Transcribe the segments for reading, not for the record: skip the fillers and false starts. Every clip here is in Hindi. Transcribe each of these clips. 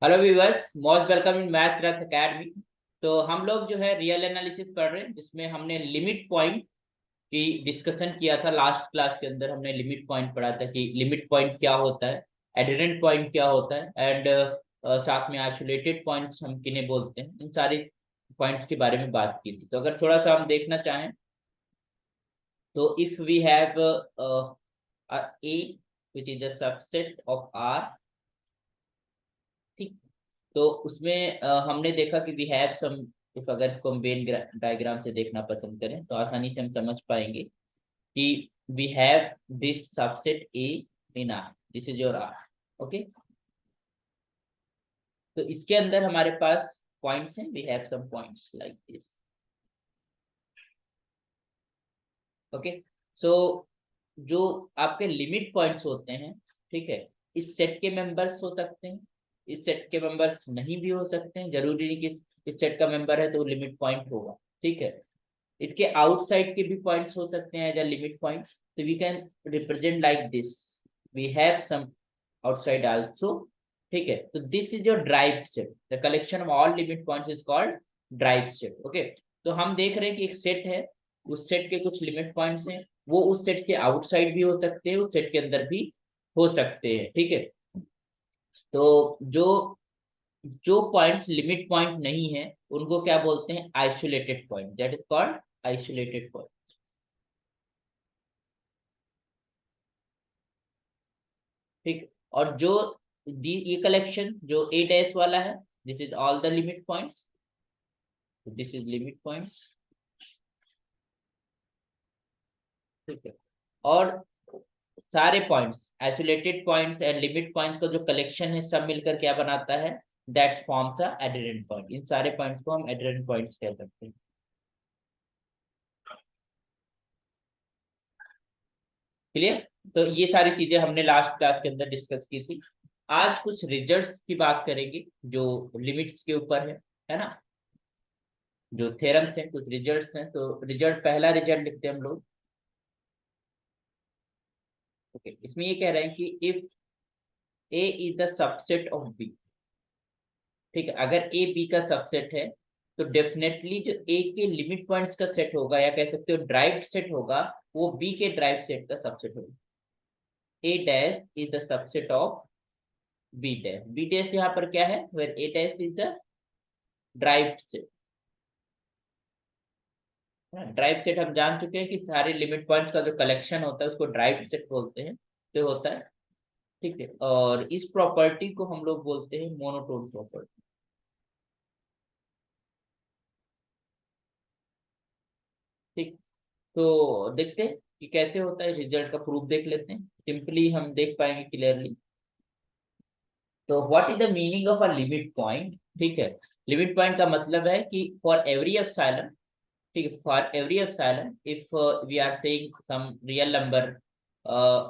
Hello viewers, most welcome in math Rath academy. तो हम लोग जो है रियल एनालिसिस पढ़ रहे हैं, जिसमें हमने लिमिट पॉइंट की डिस्कशन किया था। लास्ट क्लास के अंदर हमने लिमिट पॉइंट पढ़ा था कि लिमिट पॉइंट क्या होता है, एडिरेंट पॉइंट क्या होता है, एंड साथ में आइसोलेटेड पॉइंट्स हम किन्हें बोलते हैं। इन सारे पॉइंट्स के बारे में बात की थी। तो अगर थोड़ा सा हम देखना चाहें तो if we have A which is a subset of R, ठीक। तो उसमें हमने देखा कि वी हैव सम, इफ अगर इसको हम वेन डायग्राम से देखना पसंद करें तो आसानी से हम समझ पाएंगे कि we have this subset A in R, this is your R. Okay, तो इसके अंदर हमारे पास पॉइंट्स हैं, we have some points like this. Okay, so जो आपके लिमिट पॉइंट्स होते हैं, ठीक है, इस सेट के मेंबर्स हो सकते हैं, इस सेट के मेंबर्स नहीं भी हो सकते हैं। जरूरी नहीं कि इस सेट का मेंबर है तो लिमिट पॉइंट होगा, ठीक है। इसके आउटसाइड के भी पॉइंट्स हो सकते हैं एज अ लिमिट पॉइंट्स। तो we can represent like this, we have some outside also, ठीक है। तो this is your drive set, the collection of all limit points is called drive set. Okay, तो हम देख रहे हैं कि एक सेट है, उस सेट के कुछ लिमिट पॉइंट्स हैं, वो उस सेट के आउटसाइड भी हो सकते हैं, उस सेट के अंदर भी हो सकते हैं, ठीक है। तो जो जो पॉइंट्स लिमिट पॉइंट नहीं है उनको क्या बोलते हैं? Isolated point, that is called isolated point, ठीक। और जो ये कलेक्शन जो ए डैश वाला है, this is all the limit points, this is limit points, ठीक है। और सारे points, isolated points and limit points का जो कलेक्शन है सब मिलकर क्या बनाता है? That forms a adherent point. इन सारे पॉइंट्स को हम एडिरेंट पॉइंट्स कह सकते हैं, क्लियर। तो ये सारी चीजें हमने लास्ट क्लास के अंदर डिस्कस की थी। आज कुछ रिजल्ट्स की बात करेंगे जो लिमिट्स के ऊपर है ना, जो थ्योरम्स हैं, कुछ रिजल्ट्स हैं। तो रिजल्ट, पहला रिजल्ट लिखते हैं हम लोग। ओके, इसमें ये कह रहे हैं कि if A is the subset of B, ठीक है, अगर ए बी का सबसेट है तो डेफिनेटली जो ए के लिमिट पॉइंट्स का सेट होगा, या कह सकते हो ड्राइव्ड सेट होगा, वो बी के ड्राइव सेट का सबसेट होगा। A dash is the subset of B dash. B dash यहाँ पर क्या है? Where A dash is the derived set. Derived set हम जान चुके हैं कि सारे लिमिट पॉइंट्स का जो कलेक्शन होता है उसको ड्राइव सेट बोलते हैं, जो होता है, ठीक है। और इस प्रॉपर्टी को हम लोग बोलते हैं मोनोटोन प्रॉपर्टी, ठीक। तो देखते हैं कि कैसे होता है, रिजल्ट का प्रूफ देख लेते हैं, सिंपली हम देख पाएंगे क्लियरली। तो what is the meaning of a limit point, ठीक है। लिमिट पॉइंट का मतलब है कि फॉर एवरी एप्सिलॉन, ठीक है, for every epsilon if we are taking some real number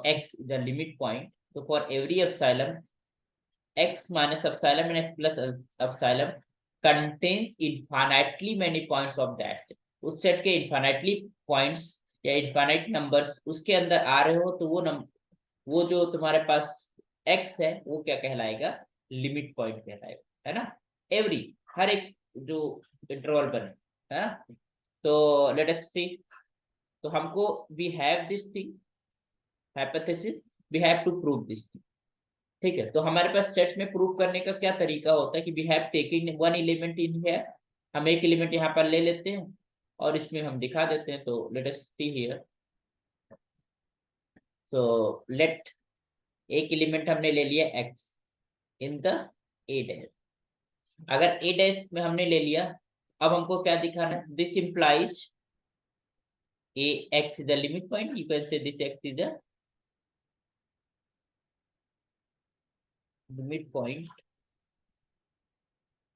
x is the limit point, so for every epsilon x minus epsilon and x plus epsilon contains infinitely many points of that set। उस सेट के infinitely points या infinite numbers उसके अंदर आ रहे हो तो वो जो तुम्हारे पास x है वो क्या कहलाएगा? लिमिट पॉइंट कहलाएगा, है ना। एवरी, हर एक जो इंटरवल बने, है ना। तो लेट अस सी, तो हमको we have this thing, hypothesis, we have to prove this, ठीक है। तो हमारे पास सेट में प्रूव करने का क्या तरीका होता है कि we have taking one element in है, हम एक एलिमेंट यहाँ पर ले लेते हैं और इसमें हम दिखा देते हैं। तो लेट अस सी हियर, तो लेट, एक एलिमेंट हमने ले लिया x in the A dash. अगर ए डैश में हमने ले लिया, अब हमको क्या दिखाना है? This implies A x is the limit point, you can say this x is the limit point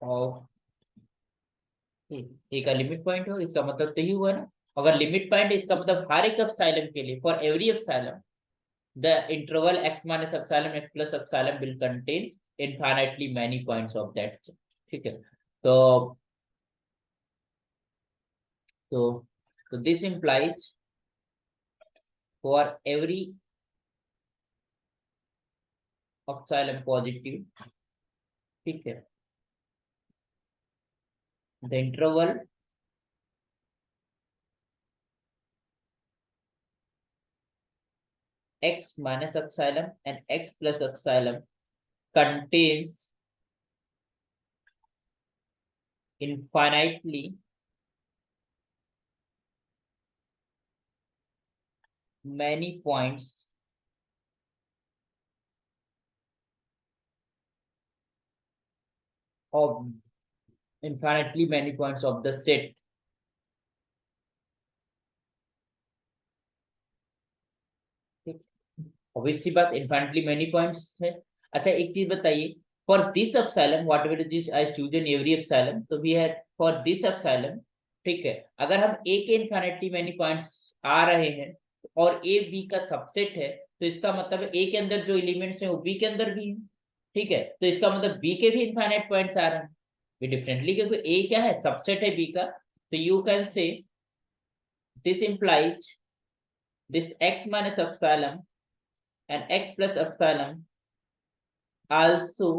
of A का लिमिट पॉइंट हो, इसका मतलब तो ही हुआ ना। अगर लिमिट पॉइंट है इसका मतलब हर एक एप्सिलॉन के लिए, for every epsilon the interval x minus epsilon x plus epsilon will contain infinitely many points of that, ठीक है। तो तो तो this implies for every epsilon positive, ठीक है, the interval x minus epsilon and x plus epsilon contains infinitely many points of the set. Obviously बात, इन्फाइनेटली मेनी पॉइंट्स है। अच्छा एक चीज बताइए, for this epsilon whatever this I choose in every epsilon, तो we have for this epsilon, ठीक है, अगर हम ए के इन्फाइनेटली मेनी पॉइंट्स आ रहे हैं और ए बी का सबसेट है, तो इसका मतलब ए के अंदर जो एलिमेंट्स हैं वो बी के अंदर भी हैं, ठीक है, तो इसका मतलब बी के भी इन्फाइनाइट पॉइंट्स आ रहे हैं भी डिफरेंटली, क्योंकि ए क्या है, सबसेट है बी का। तो you can say this implies this x minus epsilon and x plus epsilon also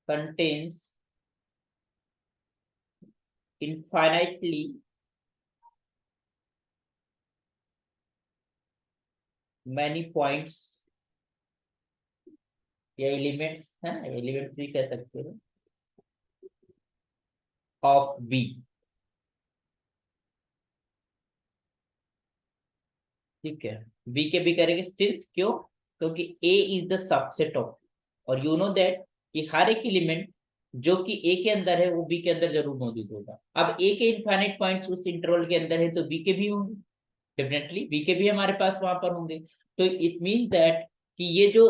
contains infinitely many points या एलिमेंट्स है, एलिमेंट्स भी कह सकते हो, ऑफ बी। ठीक है, बी के भी करेंगे सिंस, क्यों, क्योंकि ए इज द सबसेट ऑफ, और यू नो दैट कि हर एक एलिमेंट जो कि ए के अंदर है वो बी के अंदर जरूर मौजूद होगा। अब ए के इनफाइनाइट पॉइंट्स उस इंटरवल के अंदर है तो बी के भी होंगे, डेफिनेटली बी के भी हमारे पास वहां पर होंगे। तो इट मीन दैट कि ये जो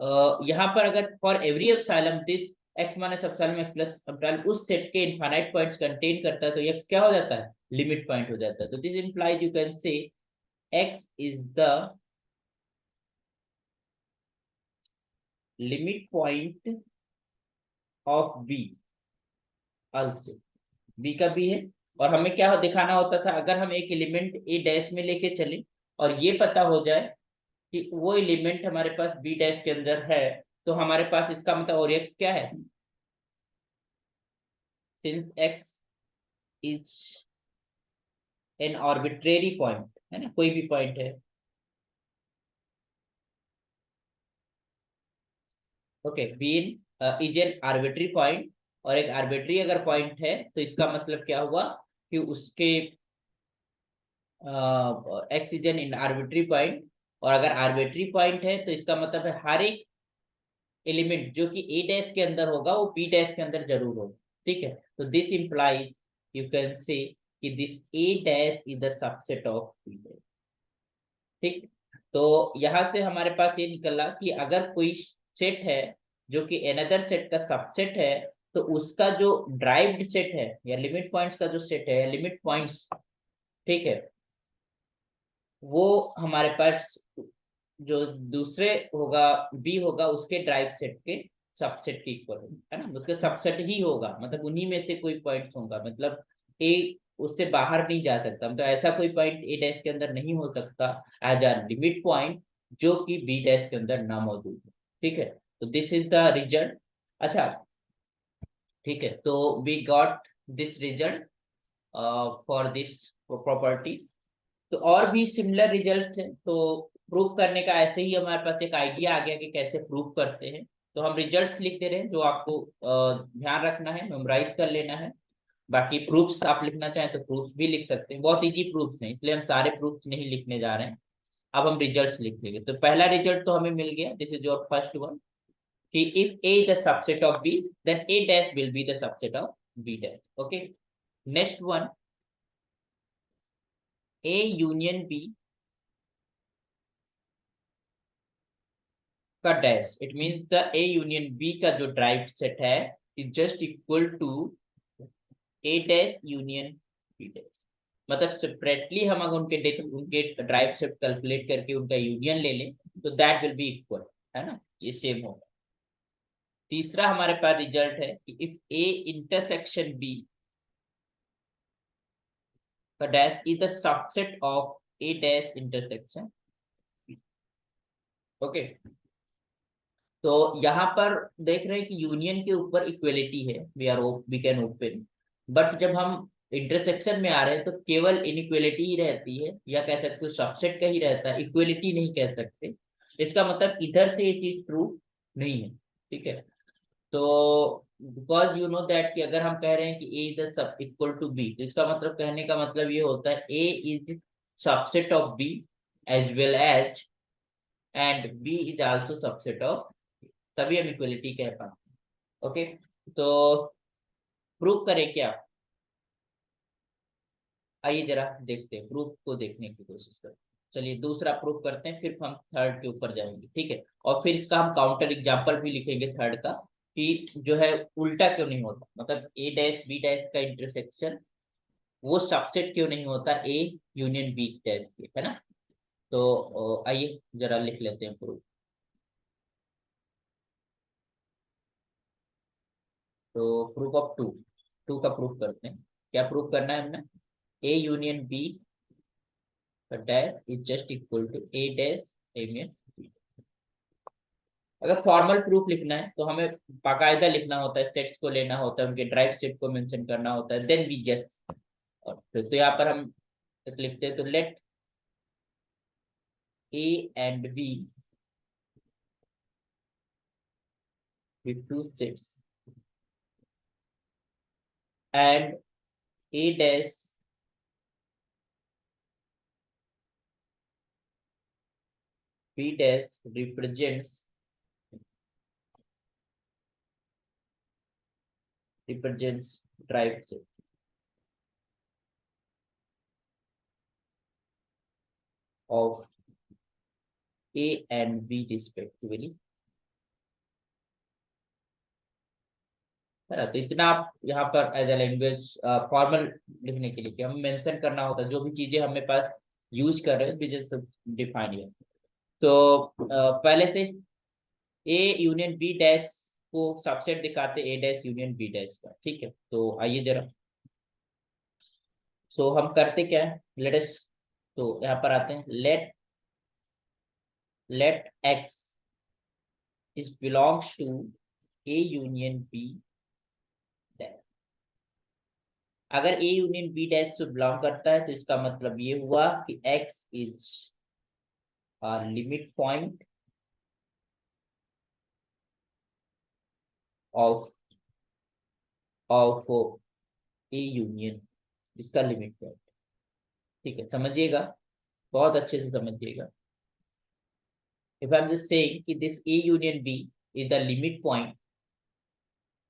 यहाँ पर अगर for every epsilon this x minus epsilon x plus epsilon उस सेट के इनफाइनाइट पॉइंट्स कंटेन करता है, तो x क्या हो जाता है, लिमिट पॉइंट हो जाता है। तो दिस इंप्लाइज यू कैन से x is the limit point of b also, b का भी है। और हमें क्या दिखाना होता था, अगर हम एक एलिमेंट a डैश में लेके चले और ये पता हो जाए कि वो एलिमेंट हमारे पास b डैश के अंदर है, तो हमारे पास इसका मतलब और x क्या है, since x is an arbitrary point, है ना, कोई भी पॉइंट है, ओके, बीन इज एन आर्बिट्री पॉइंट, और एक आर्बिट्री अगर पॉइंट है तो इसका मतलब क्या हुआ कि उसके x is an arbitrary point, और अगर आर्बिट्री पॉइंट है तो इसका मतलब है हर एक एलिमेंट जो कि ए डैश के अंदर होगा वो बी डैश के अंदर जरूर होगा। ठीक है, तो this implies you can say that this A dash is the subset of B dash. ठीक, तो यहां से हमारे पास ये निकला कि अगर कोई सेट है जो कि एनदर सेट का सबसेट है, तो उसका जो ड्राइव्ड सेट है या लिमिट पॉइंट्स का जो सेट है, लिमिट पॉइंट्स, ठीक है, वो हमारे पास जो दूसरे होगा बी होगा उसके ड्राइव सेट के सबसेट के इक्वल है ना, उसके सबसेट ही होगा, मतलब उन्हीं में से कोई पॉइंट्स होगा, मतलब ए उससे बाहर नहीं जा सकता, मतलब ऐसा कोई पॉइंट ए डैश के अंदर नहीं हो सकता एज अ लिमिट पॉइंट जो कि बी डैश के अंदर ना मौजूद है। ठीक है, तो दिस इज द रिजल्ट। अच्छा, ठीक है, तो we got this result for this property. तो और भी सिमिलर रिजल्ट है, तो प्रूव करने का ऐसे ही हमारे पास एक आइडिया आ गया कि कैसे प्रूव करते हैं। तो हम रिजल्ट्स लिखते रहे, जो आपको ध्यान रखना है, मेमोराइज कर लेना है। बाकी प्रूफ्स आप लिखना चाहें तो प्रूफ्स भी लिख सकते हैं, बहुत इजी प्रूफ्स हैं, इसलिए हम सारे प्रूफ्स नहीं लिखने जा रहे हैं। अब हम रिजल्ट्स लिख लेंगे। तो पहला रिजल्ट तो हमें मिल गया, this is your first one, कि if A is the subset of B then A dash will be the subset of B dash. Okay, next one, A union B का dash, it means the A union B का जो ड्राइव सेट है is just equal to A dash union B dash. मतलब सेपरेटली हम अगर उनके ड्राइव सेट कैलकुलेट करके उनका यूनियन ले लें तो दैट विल बी इक्वल, है ना, ये सेम होगा। तीसरा हमारे पास रिजल्ट है कि इफ ए इंटरसेक्शन बी का dash is the subset of A dash intersection. Okay, तो यहाँ पर देख रहे हैं कि यूनियन के ऊपर इक्वलिटी है, वी कैन ओपन, बट जब हम इंटरसेक्शन में आ रहे हैं तो केवल इनइक्वलिटी ही रहती है, या कह सकते हो सबसेट का ही रहता है, इक्वलिटी नहीं कह सकते। इसका मतलब इधर से ये चीज ट्रू नहीं है, ठीक है। तो बिकॉज यू नो दैट कि अगर हम कह रहे हैं कि A is sub equal to B, तो इसका मतलब कहने का मतलब ये होता है A is subset of B as well as, and B is also subset of, तभी हम इक्वलिटी कह पाते हैं। ओके, तो प्रूव करें क्या? आइए जरा देखते हैं, प्रूफ को देखने की कोशिश करते हैं। चलिए दूसरा प्रूफ करते हैं, फिर हम थर्ड के ऊपर जाएंगे, ठीक है। और फिर इसका हम काउंटर एग्जांपल भी लिखेंगे थर्ड का, कि जो है उल्टा क्यों नहीं होता, मतलब ए डैश बी डैश का इंटरसेक्शन वो सबसेट क्यों नहीं होता ए यूनियन बी डैश के, है ना। तो आइए जरा लिख लेते हैं प्रूफ। तो प्रूफ ऑफ टू, टू का प्रूफ करते हैं। क्या प्रूफ करना है हमने? A union B dash is just equal to A dash A में। अगर फॉर्मल प्रूफ लिखना है तो हमें बाकायदा लिखना होता है, सेट्स को लेना होता है, उनके ड्राइव सेट को मेंशन करना होता है, देन वी जस्ट। और फिर तो यहाँ पर हम लिखते हैं, तो let A and B with two sets and a dash b dash represents drive set of a and b respectively, है ना। तो इतना आप यहाँ पर एज ए लैंग्वेज फॉर्मल लिखने के लिए कि हमें मेंशन करना होता है जो भी चीजें हमें पास यूज कर रहे हैं, जस्ट डिफाइन है। तो पहले से ए यूनियन बी डैश को सबसेट दिखाते ए डैश यूनियन बी डैश का, ठीक है। तो आइए जरा, सो हम करते क्या है, लेट अस, तो यहाँ पर आते हैं, let x is belongs to A union B dash. अगर ए यूनियन बी डैश से बिलोंग करता है तो इसका मतलब ये हुआ कि x is limit point of of A union, इसका लिमिट पॉइंट, ठीक है। समझिएगा, बहुत अच्छे से समझिएगा। If I am just saying कि this A union B is the limit point,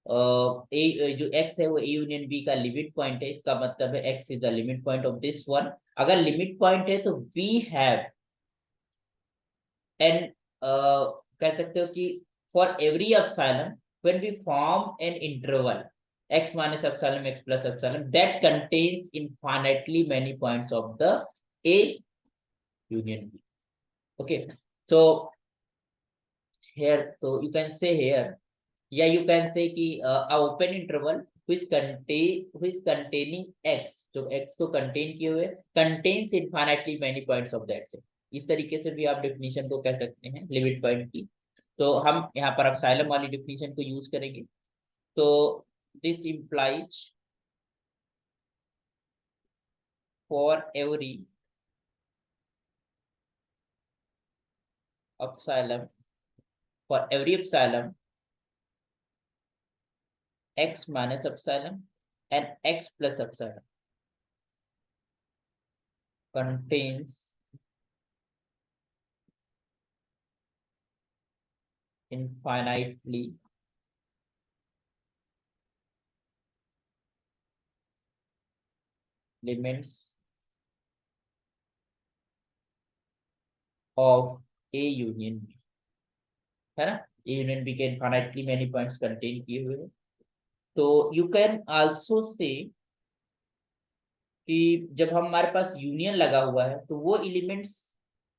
A जो x है वो ए यूनियन बी का लिमिट पॉइंट है, इसका मतलब है x is the limit point of this one. अगर लिमिट पॉइंट है तो वी हैव एन, कह सकते हो कि for every epsilon when we form an interval x minus epsilon x plus epsilon that contains infinitely many points of the a union b. Okay, so here, so you can say here, या यू कैन से कि open interval which containing x, जो x को कंटेन किए हुए, contains infinitely many points of that set। इस तरीके से भी आप डेफिनेशन को कह सकते हैं लिमिट पॉइंट की। तो हम यहाँ पर एप्सिलॉन वाली डेफिनेशन को यूज करेंगे। तो this implies for every epsilon, for every epsilon x minus epsilon and x plus epsilon contains infinitely limits of A union B, है ना। A union B के इनफाइनाइटली मेनी पॉइंट्स कंटेन किए हुए हैं। तो यू कैन आल्सो से कि जब हमारे पास यूनियन लगा हुआ है तो वो एलिमेंट्स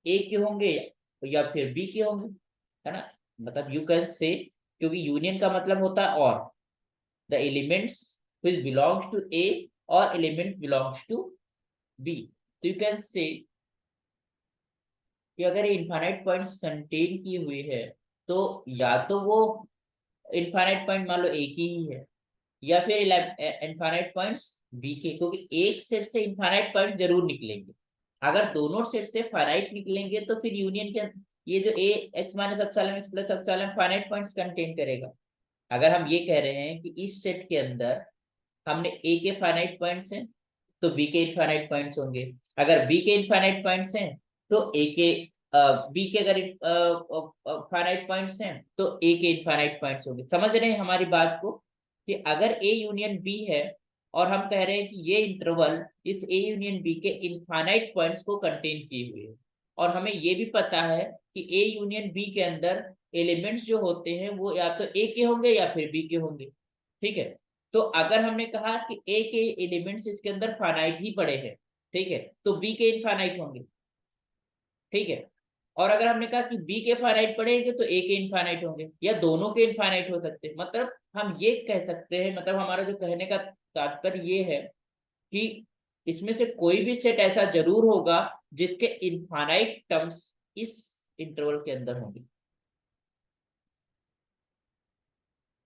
ए के होंगे या फिर बी के होंगे, है ना। मतलब यू कैन से, क्योंकि यूनियन का मतलब होता है और the elements which belongs to A और एलिमेंट belongs to B। तो यू कैन से कि अगर ये इनफाइनाइट पॉइंट्स कंटेन किए हुए है तो या तो वो इनफाइनाइट पॉइंट मान लो एक ही है, या फिर इनफाइनाइट पॉइंट्स बी के, क्योंकि एक सेट से इनफाइनाइट पॉइंट जरूर निकलेंगे। अगर दोनों सेट से फाइनाइट निकलेंगे तो फिर यूनियन के ये जो A x minus epsilon x plus epsilon finite points contain करेगा। अगर हम ये कह रहे हैं कि इस सेट के अंदर हमने ए के फाइनाइट पॉइंट्स हैं तो बी के इनफाइनाइट पॉइंट्स होंगे, अगर बी के इनफाइनाइट पॉइंट्स हैं तो ए के बी के अगर फाइनाइट पॉइंट्स हैं तो ए के इनफाइनाइट पॉइंट्स होंगे। समझ रहे हैं हमारी बात को, कि अगर ए यूनियन बी है और हम कह रहे हैं कि ये इंटरवल इस ए यूनियन बी के इनफाइनाइट पॉइंट्स को कंटेन किए हुए है, और हमें ये भी पता है कि ए यूनियन बी के अंदर एलिमेंट्स जो होते हैं वो या तो ए के होंगे या फिर बी के होंगे। ठीक है, तो अगर हमने कहा कि ए के एलिमेंट्स इसके अंदर फाइनाइट ही पड़े हैं, ठीक है, तो बी के इनफाइनाइट होंगे। ठीक है, और अगर हमने कहा कि बी के फाइनाइट पड़ेंगे तो ए के इनफाइनाइट होंगे, या दोनों के इनफाइनाइट हो सकते हैं। मतलब हम ये कह सकते हैं, मतलब हमारा जो कहने का तात्पर्य ये है कि इसमें से कोई भी सेट ऐसा जरूर होगा जिसके इनफाइनाइट टर्म्स इस इंटरवल के अंदर होंगे।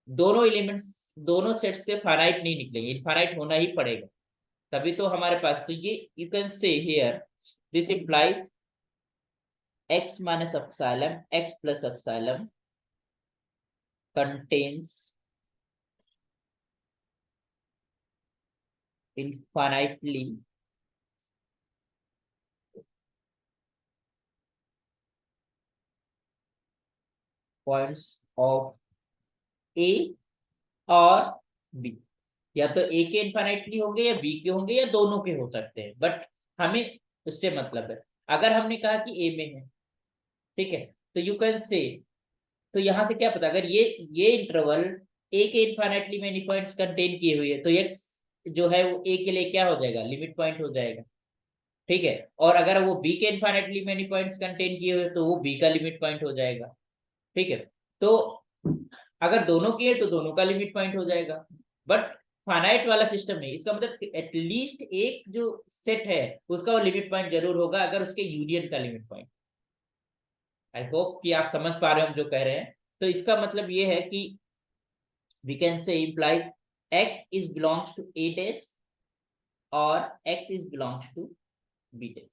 दोनों एलिमेंट्स दोनों सेट से फाइनाइट नहीं निकलेंगे, इनफाइनाइट होना ही पड़ेगा, तभी तो हमारे पास। तो ये you can say here this imply x minus epsilon x plus epsilon contains infinitely points of a और b। या तो a के इनफाइनाइटली होंगे या b के होंगे या दोनों के हो सकते हैं, बट हमें उससे मतलब है। अगर हमने कहा कि a में है, ठीक है, तो यू कैन से, तो यहां से क्या पता, अगर ये इंटरवल a के इनफाइनाइटली मेनी पॉइंट्स कंटेन किए हुए है तो x जो है वो a के लिए क्या हो जाएगा, लिमिट पॉइंट हो जाएगा। ठीक है, और अगर वो बी के इनफाइनाइटली मेनी पॉइंट्स कंटेन किए हुए तो वो बी का लिमिट पॉइंट हो जाएगा। ठीक है, तो अगर दोनों की है तो दोनों का लिमिट पॉइंट हो जाएगा, बट फाइनाइट वाला सिस्टम नहीं। इसका मतलब एटलीस्ट एक जो सेट है उसका वो लिमिट पॉइंट जरूर होगा, अगर उसके यूनियन का लिमिट पॉइंट। आई होप कि आप समझ पा रहे हो हम जो कह रहे हैं। तो इसका मतलब ये है कि we can say imply x is belongs to a dash और x is belongs to b dash।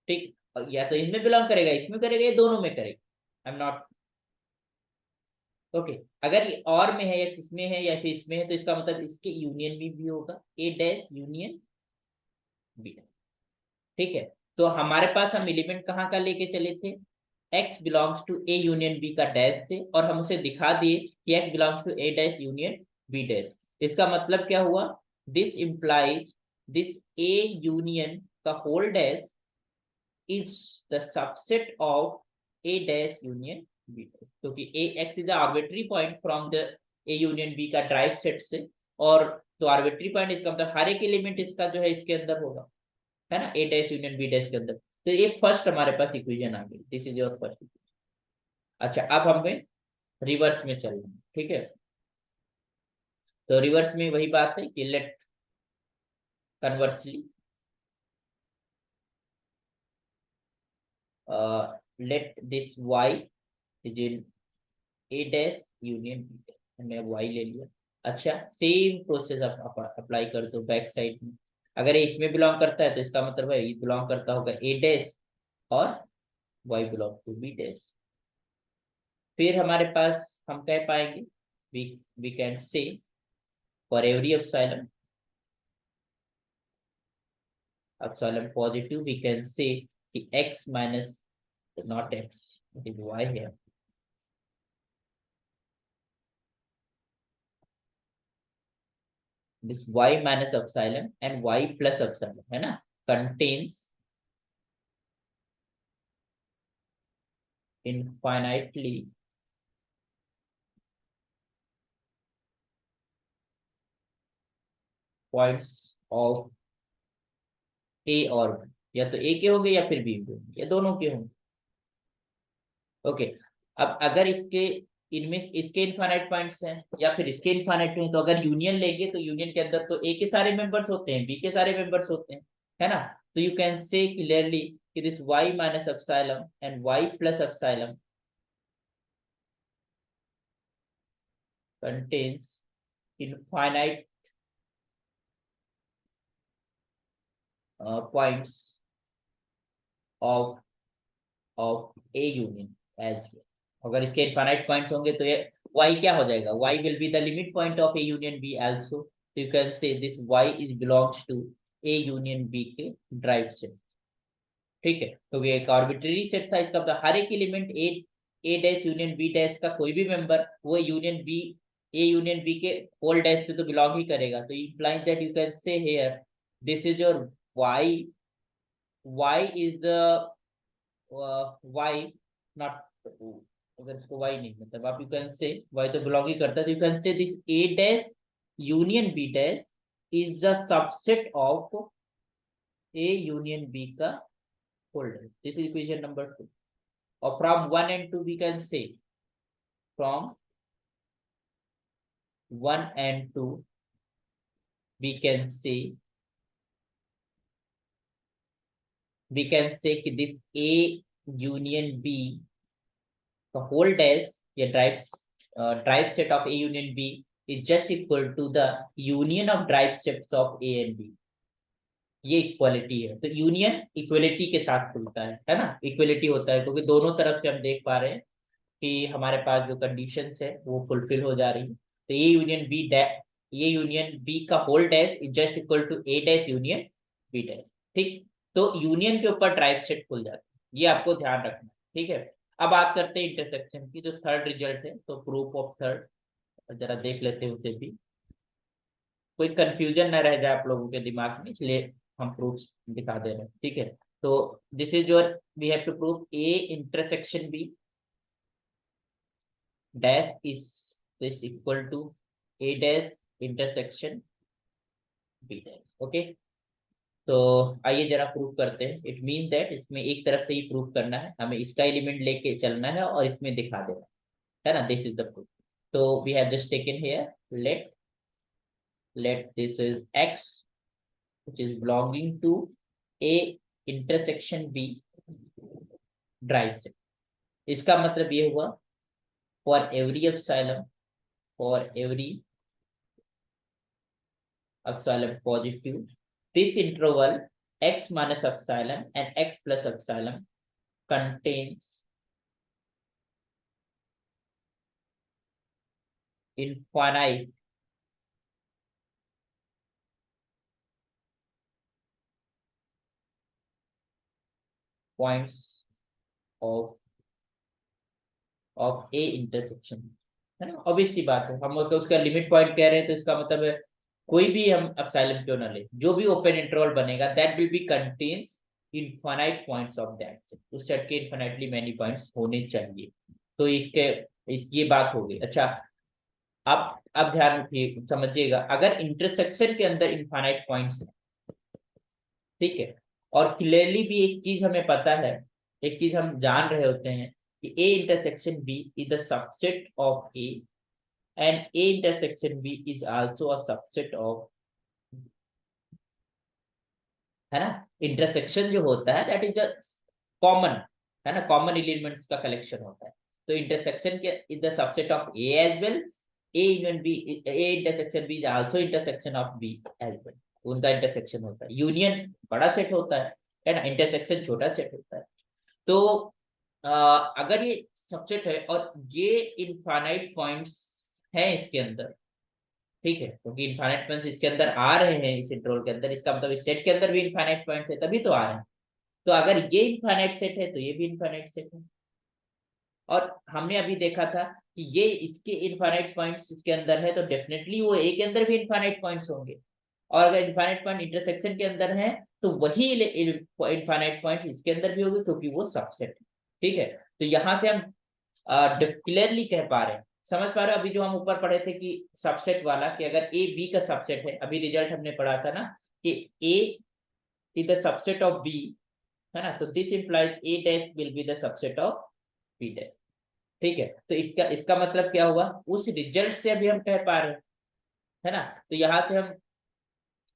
ठीक, या तो इसमें बिलोंग करेगा, इसमें करेगा, या दोनों में करेगा। I am not okay. अगर ये और में है या इसमें है या फिर इसमें है तो इसका मतलब इसके यूनियन भी होगा, ए डैश यूनियन बी। ठीक है, तो हमारे पास हम एलिमेंट कहाँ का लेके चले थे, x belongs to A union B का डैश थे, और हम उसे दिखा दिए कि x belongs to A dash union B dash. इसका मतलब क्या हुआ, this implies this A union का whole dash is the subset of A dash union B dash, क्योंकि A x is the arbitrary point from the A union B का ड्राइव सेट से, और तो आर्बिट्री पॉइंट इसका मतलब हर एक एलिमेंट इसका जो है इसके अंदर होगा, है ना, A dash union B dash के अंदर। तो ये फर्स्ट हमारे पास इक्वेशन आ गई, this is your first equation. अच्छा, अब हमें रिवर्स में चलना है। ठीक है, तो रिवर्स में वही बात है कि let conversely let this y is in A dash union B dash, हमने वाई ले लिया। अच्छा, सेम प्रोसेस आप अप्लाई कर दो बैक साइड में। अगर ये इसमें बिलोंग करता है तो इसका मतलब है ये बिलोंग करता होगा ए डैश और y belong to B dash. फिर हमारे पास हम कह पाएंगे, we can say for every epsilon epsilon positive we can say कि x minus naught x, it is y है, this y minus epsilon and y plus epsilon है ना, contains infinitely points of a और b, या तो a के होंगे या फिर b के होंगे या दोनों के होंगे। ओके, अब अगर इसके इनमें इसके इनफाइनाइट पॉइंट्स हैं या फिर इसके इनफाइनाइट हैं, तो अगर यूनियन लेंगे तो यूनियन के अंदर तो a के सारे मेंबर्स होते हैं, b के सारे मेंबर्स होते हैं, है ना। तो यू कैन से क्लियरली कि this y minus epsilon and y plus epsilon contains infinite points of A union as well. अगर इसके इनफाइनाइट पॉइंट्स होंगे तो ये y क्या हो जाएगा, y will be the limit point of A union B also. So you can say this y is belongs to A union B के ड्राइव सेट. ठीक है, तो ये एक आर्बिट्रेरी सेट था. इसका मतलब हर एक element A dash union B dash का कोई भी मेंबर वो union B A union B के होल डैश से तो बिलोंग ही करेगा. तो implies that you can say here this is your y is the y not, अगर इसको y नहीं मतलब आप यू कैन से y तो बिलोंग ही करता है, तो you can say this a dash union B dash is the subset of a union b का whole dash. This is equation number 2. और from 1 and 2 we can say, from 1 and 2 we can say कि this A union B the whole dash या drive set of A union B is just equal to the union of drive sets of A and B. ये इक्वालिटी है. तो यूनियन इक्वलिटी के साथ खुलता है ना, इक्वलिटी होता है क्योंकि दोनों तरफ से हम देख पा रहे हैं कि हमारे पास जो कंडीशंस है वो फुलफिल हो जा रही है. तो ये यूनियन बी का whole dash is just equal to A dash union B dash. ठीक, तो यूनियन के ऊपर ड्राइव सेट खुल जाता है, ये आपको ध्यान रखना. ठीक है, अब बात करते हैं इंटरसेक्शन की, जो थर्ड रिजल्ट है. तो प्रूफ ऑफ थर्ड जरा देख लेते हैं, उसे भी कोई कंफ्यूजन ना रह जाए आप लोगों के दिमाग में, इसलिए हम प्रूफ दिखा दे रहे हैं. ठीक है, तो this is your we have to prove A intersection B dash is this equal to a dash intersection b dash. Okay, तो आइए जरा प्रूव करते हैं. इट मीन दैट इसमें एक तरफ से ही प्रूव करना है, हमें इसका एलिमेंट लेके चलना है और इसमें दिखा देना है ना. This is the proof. तो we have just taken here let this is x which is belonging to a intersection b drive set. इसका मतलब ये हुआ for every epsilon positive, this interval x minus epsilon and x plus epsilon contains infinite points of a intersection. है ना, ऑब्वियस सी बात है. हम अगर उसका लिमिट पॉइंट कह रहे हैं तो इसका मतलब है कोई भी हम एप्सिलॉन क्यों ना ले, जो भी ओपन इंटरवल बनेगा that will B contains infinite points of that set. उस सेट के इनफाइनाइटली मैनी पॉइंट्स होने चाहिए. तो ये बात हो गई. अच्छा, अब ध्यान रखिए, समझिएगा, अगर इंटरसेक्शन के अंदर इनफाइनाइट पॉइंट्स, ठीक है, और क्लियरली भी एक चीज हमें पता है, एक चीज हम जान रहे होते हैं कि A intersection B is the subset of A and A intersection B is also a subset of, है ना. इंटरसेक्शन जो होता है दैट इज अ कॉमन, है ना, कॉमन एलिमेंट्स का कलेक्शन होता है. तो इंटरसेक्शन के is the subset of A as well. A union B, A intersection B is also intersection of B as well. उनका इंटरसेक्शन होता है. यूनियन बड़ा सेट होता है ना, इंटरसेक्शन छोटा सेट होता है. तो अगर ये सबसेट है और ये इनफाइनाइट पॉइंट्स हैं इसके अंदर, ठीक है, क्योंकि इनफाइनाइट पॉइंट्स इसके अंदर आ रहे हैं इस इंटरवल के अंदर, इसका मतलब इस सेट के अंदर भी इनफाइनाइट पॉइंट्स है तभी तो आ रहे हैं. तो अगर ये इनफाइनाइट सेट है तो ये भी इनफाइनाइट सेट है. और हमने अभी देखा था कि ये इसके इनफाइनाइट पॉइंट्स इसके अंदर है तो डेफिनेटली वो ए के अंदर भी इनफाइनाइट पॉइंट्स होंगे. और अगर इनफाइनाइट पॉइंट इंटरसेक्शन के अंदर है तो वही इनफाइनाइट पॉइंट इसके अंदर भी होंगे क्योंकि वो सबसेट है. ठीक है, तो यहाँ से हम क्लियरली कह पा रहे हैं, समझ पा रहे हो. अभी जो हम ऊपर पढ़े थे कि सबसेट वाला, कि अगर ए बी का सबसेट है, अभी रिजल्ट हमने पढ़ा था ना कि A is the subset of B, है ना, तो this implies A dash will be the subset of B dash. ठीक है, तो इसका मतलब क्या हुआ, उस रिजल्ट से अभी हम कह पा रहे हैं, है ना. तो यहाँ से हम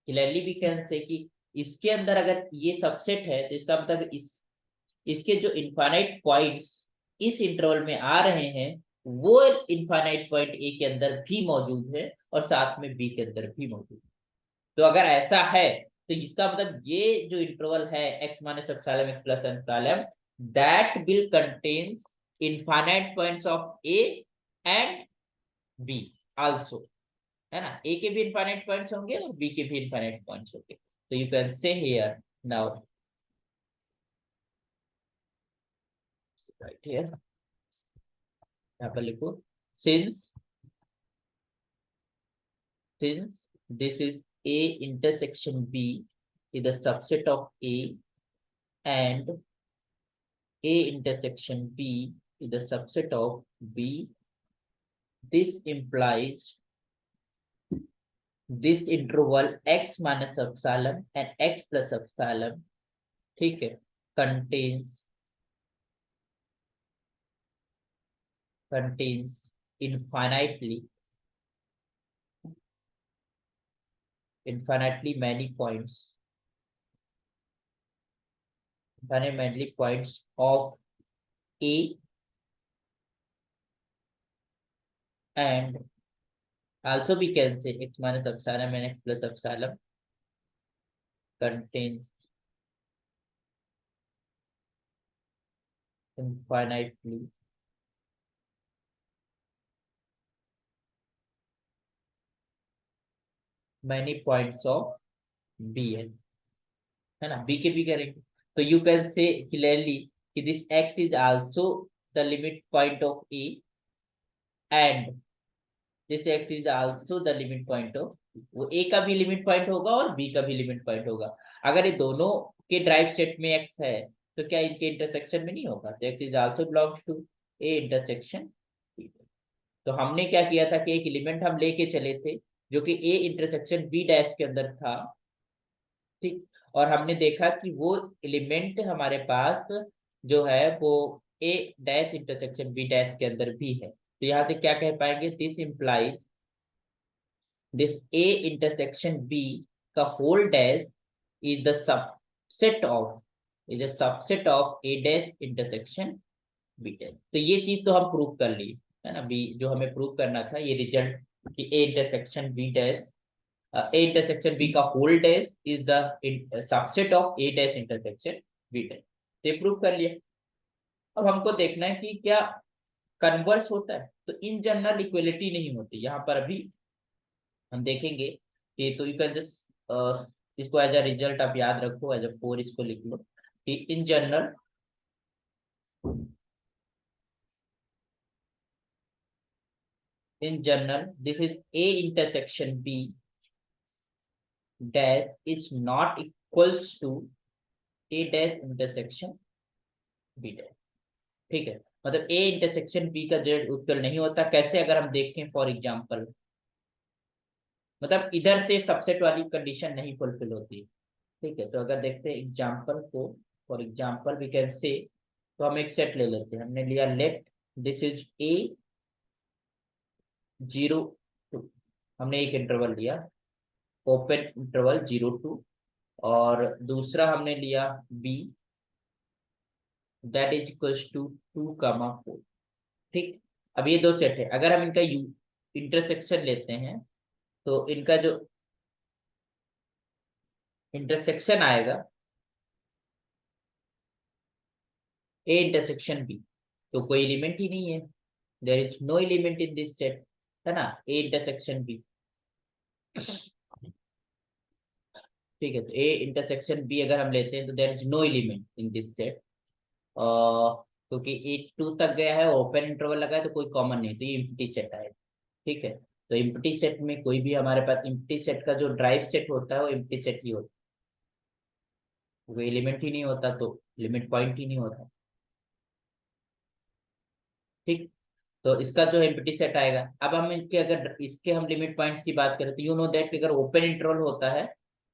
क्लियरली भी कह सकते कि इसके अंदर अगर ये सबसेट है तो इसका मतलब इसके जो इनफाइनाइट पॉइंट्स इस इंटरवल में आ रहे हैं वो इनफाइनाइट पॉइंट ए के अंदर भी मौजूद है और साथ में बी के अंदर भी मौजूद है। तो अगर ऐसा है तो इसका मतलब ये जो इंटरवल है x minus epsilon x plus epsilon that will contains infinite points of A and be also, है ना। ए के भी इनफाइनाइट पॉइंट्स होंगे और बी के भी इनफाइनाइट पॉइंट्स होंगे। तो you can say here now right here, यहाँ पर लिखो since this is A intersection B is a subset of A and A intersection B is a subset of B, this implies this interval x minus epsilon and x plus epsilon, ठीक है, contains infinitely many points, of A, and also we can say x minus epsilon and x plus epsilon contains infinitely many points of B है ना, B के भी करेंगे। तो you can say clearly कि this x is also the limit point of A and this x is also the limit point of, वो A का भी लिमिट पॉइंट होगा और B का भी लिमिट पॉइंट होगा। अगर ये दोनों के ड्राइव सेट में x है तो क्या इनके इंटरसेक्शन में नहीं होगा, तो x is also belongs to A intersection. तो हमने क्या किया था कि एक एलिमेंट हम लेके चले थे जो कि A इंटरसेक्शन B डैश के अंदर था, ठीक। और हमने देखा कि वो एलिमेंट हमारे पास जो है वो ए डैश इंटरसेक्शन बी डैश के अंदर भी है। तो यहाँ से क्या कह पाएंगे, this implies this A intersection B का whole dash is the subset of A dash intersection B dash. तो ये चीज तो हम प्रूव कर लिए, है ना। बी जो हमें प्रूव करना था ये रिजल्ट कि A intersection B dash A intersection B का whole dash is the subset of A dash intersection B dash, ये प्रूव कर लिया। अब हमको देखना है कि क्या कन्वर्स होता है। तो इन जनरल इक्वलिटी नहीं होती यहाँ पर, अभी हम देखेंगे कि तो यू कैन जस्ट इसको एज अ रिजल्ट आप याद रखो, एज अ 4 इसको लिख लो कि in general this is A intersection B dash is not equals to A dash intersection B dash, ठीक है। मतलब ए इंटरसेक्शन बी का जेड उत्तर नहीं होता। कैसे, अगर हम देखें फॉर एग्जांपल, मतलब इधर से सबसेट वाली कंडीशन नहीं फुलफिल होती, ठीक है। तो अगर देखते हैं एग्जांपल को, फॉर एग्जांपल वी कैन से, तो हम एक सेट ले लेते हैं। हमने लिया लेट दिस इज ए 0 2, हमने एक इंटरवल लिया ओपन इंटरवल 0 2, और दूसरा हमने लिया B that is equals to 2 4, ठीक। अब ये दो सेट है, अगर हम इनका इंटरसेक्शन लेते हैं तो इनका जो इंटरसेक्शन आएगा ए इंटरसेक्शन बी, तो कोई एलिमेंट ही नहीं है, there is no element in this set, है ना, ए इंटरसेक्शन बी, ठीक है। तो ए इंटरसेक्शन बी अगर हम लेते हैं तो there is no element in this set, क्योंकि ए 2 तक गया है, ओपन इंटरवल लगा है, तो कोई कॉमन नहीं, तो ये एम्प्टी सेट आएगा, ठीक है। तो एम्प्टी सेट में कोई भी हमारे पास एम्प्टी सेट का जो ड्राइव सेट होता है वो एम्प्टी सेट ही होता है, वो एलिमेंट ही नहीं होता तो लिमिट पॉइंट ही नहीं होता, ठीक। तो इसका जो एम्प्टी सेट आएगा। अब हम इनके अगर इसके हम लिमिट पॉइंट्स की बात करें तो यू नो दैट अगर ओपन इंटरवल होता है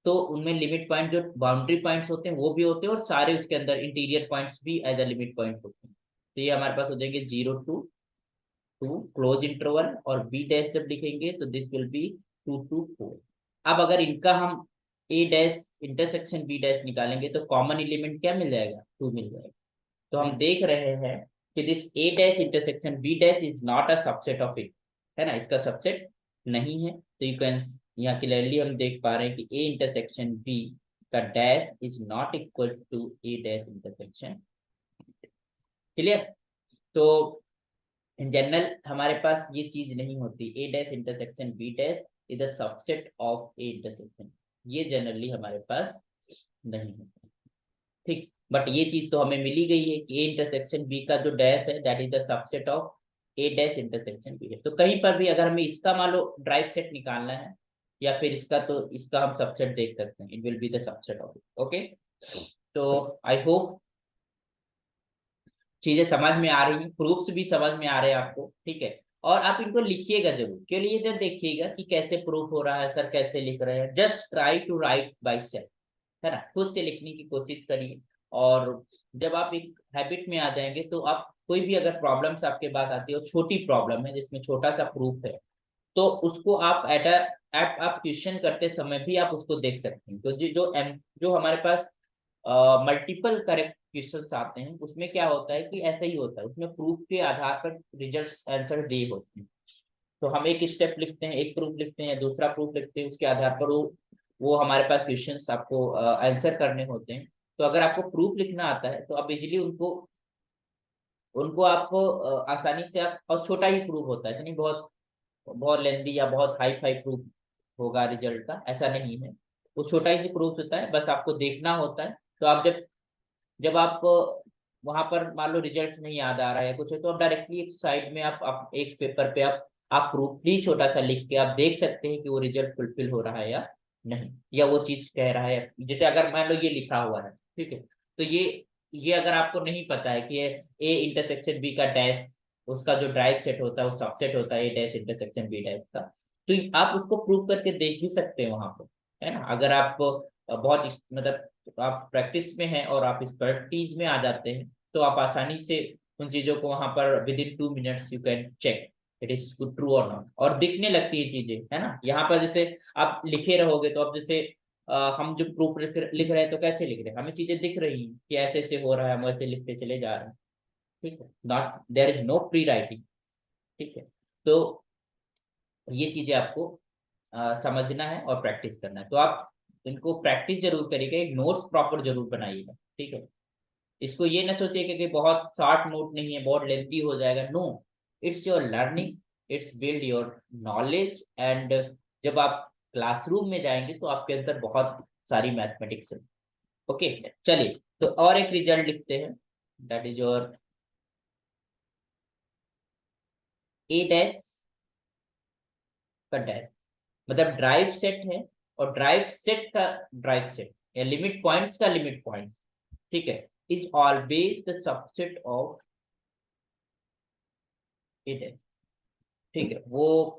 तो उनमें लिमिट पॉइंट जो बाउंड्री पॉइंट्स होते हैं वो भी होते हैं और सारे उसके अंदर इंटीरियर पॉइंट्स भी एज अ लिमिट पॉइंट होते हैं। तो ये हमारे पास हो जाएंगे 0 2 2 क्लोज इंटरवल, और बी डैश जब लिखेंगे तो दिस विल बी 2 2 4। अब अगर इनका हम ए डैश इंटरसेक्शन बी डैश निकालेंगे तो कॉमन एलिमेंट क्या मिल जाएगा, 2 मिल जाएगा। तो हम देख रहे हैं कि this A dash intersection B dash is not a subset of A, है ना, इसका सबसेट नहीं है। तो यू कैन, यहाँ क्लियरली हम देख पा रहे हैं कि ए इंटरसेक्शन बी का dash is not equal to A dash intersection. Clear? तो इन जनरल हमारे पास ये चीज नहीं होती, A dash intersection B dash is the subset of A intersection, ये जनरली हमारे पास नहीं होता। ठीक, बट ये चीज तो हमें मिली गई है कि ए इंटरसेक्शन बी का जो डैश है that is the subset of A dash intersection B. तो कहीं पर भी अगर हमें इसका मान लो ड्राइव सेट निकालना है या फिर इसका, तो इसका हम सबसेट देख सकते हैं, it will be the subset of it. Okay, तो आई होप चीजें समझ में आ रही हैं, प्रूफ्स भी समझ में आ रहे हैं आपको, ठीक है। और आप इनको लिखिएगा जरूर, के लिए जब देखिएगा कि कैसे प्रूफ हो रहा है, सर कैसे लिख रहे हैं, just try to write by self, है ना, खुद से लिखने की कोशिश करिए। और जब आप एक हैबिट में आ जाएंगे तो आप कोई भी अगर प्रॉब्लम्स आपके पास आती है, छोटी प्रॉब्लम है जिसमें छोटा सा प्रूफ है, तो उसको आप एट आप क्वेश्चन करते समय भी आप उसको देख सकते हैं। तो जो हमारे पास मल्टीपल करेक्ट क्वेश्चंस आते हैं, उसमें क्या होता है कि ऐसा ही होता है, उसमें प्रूफ के आधार पर रिजल्ट्स आंसर दिए होते हैं। तो हम एक स्टेप लिखते हैं, एक प्रूफ लिखते हैं, दूसरा प्रूफ लिखते हैं, उसके आधार पर वो हमारे पास क्वेश्चंस आपको आंसर करने होते हैं। तो अगर आपको प्रूफ लिखना आता है तो आप इजीली उनको उनको आपको आसानी से आप, और छोटा ही प्रूफ होता है, यानी बहुत बहुत लेंदी या बहुत हाई फाई प्रूफ होगा रिजल्ट का, ऐसा नहीं है। वो छोटा ही प्रूफ होता है, बस आपको देखना होता है। तो आप जब जब आप वहां पर मान लो रिजल्ट नहीं याद आ रहा है कुछ है, तो आप डायरेक्टली एक साइड में आप एक पेपर पे आप प्रूफ भी छोटा सा लिख के आप देख सकते हैं कि वो रिजल्ट फुलफिल हो रहा है या नहीं, या वो चीज कह रहा है। जैसे अगर मान लो ये लिखा हुआ है, ठीक है, तो ये अगर आपको नहीं पता है कि ये ए इंटरसेक्शन बी का डैश, उसका जो ड्राइव सेट होता है वो सबसेट होता है ए डैश इंटरसेक्शन बी डैश का, तो आप उसको प्रूव करके देख भी सकते हैं वहां पर, है ना। अगर आप बहुत मतलब आप प्रैक्टिस में हैं और आप एक्सपर्टीज में आ जाते हैं, तो आप आसानी से उन चीजों को वहां पर within 2 minutes you can check it is true और नॉट, और दिखने लगती है चीजें, है ना। यहाँ पर जैसे आप लिखे रहोगे तो अब जैसे हम जो प्रूफ लिख रहे हैं तो कैसे लिख रहे हैं, हमें चीजें दिख रही हैं कि ऐसे ऐसे हो रहा है, हम ऐसे लिखते चले जा रहे हैं, ठीक है, not there is no pre writing, ठीक है। तो ये चीजें आपको समझना है और प्रैक्टिस करना है, तो आप इनको प्रैक्टिस जरूर करिएगा, एक नोट्स प्रॉपर जरूर बनाइएगा, ठीक है। इसको ये ना सोचिए कि बहुत शॉर्ट नोट नहीं है, बहुत लेंथी हो जाएगा, no, it's your learning, it's build your knowledge, and जब आप क्लासरूम में जाएंगे तो आपके अंदर बहुत सारी मैथमेटिक्स है। ओके, चलिए, तो और एक रिजल्ट लिखते हैं, that is your A dash का डैश, मतलब ड्राइव सेट है, और ड्राइव सेट का ड्राइव सेट या लिमिट पॉइंट्स का लिमिट पॉइंट, ठीक है, is always the subset of A dash, ठीक है। वो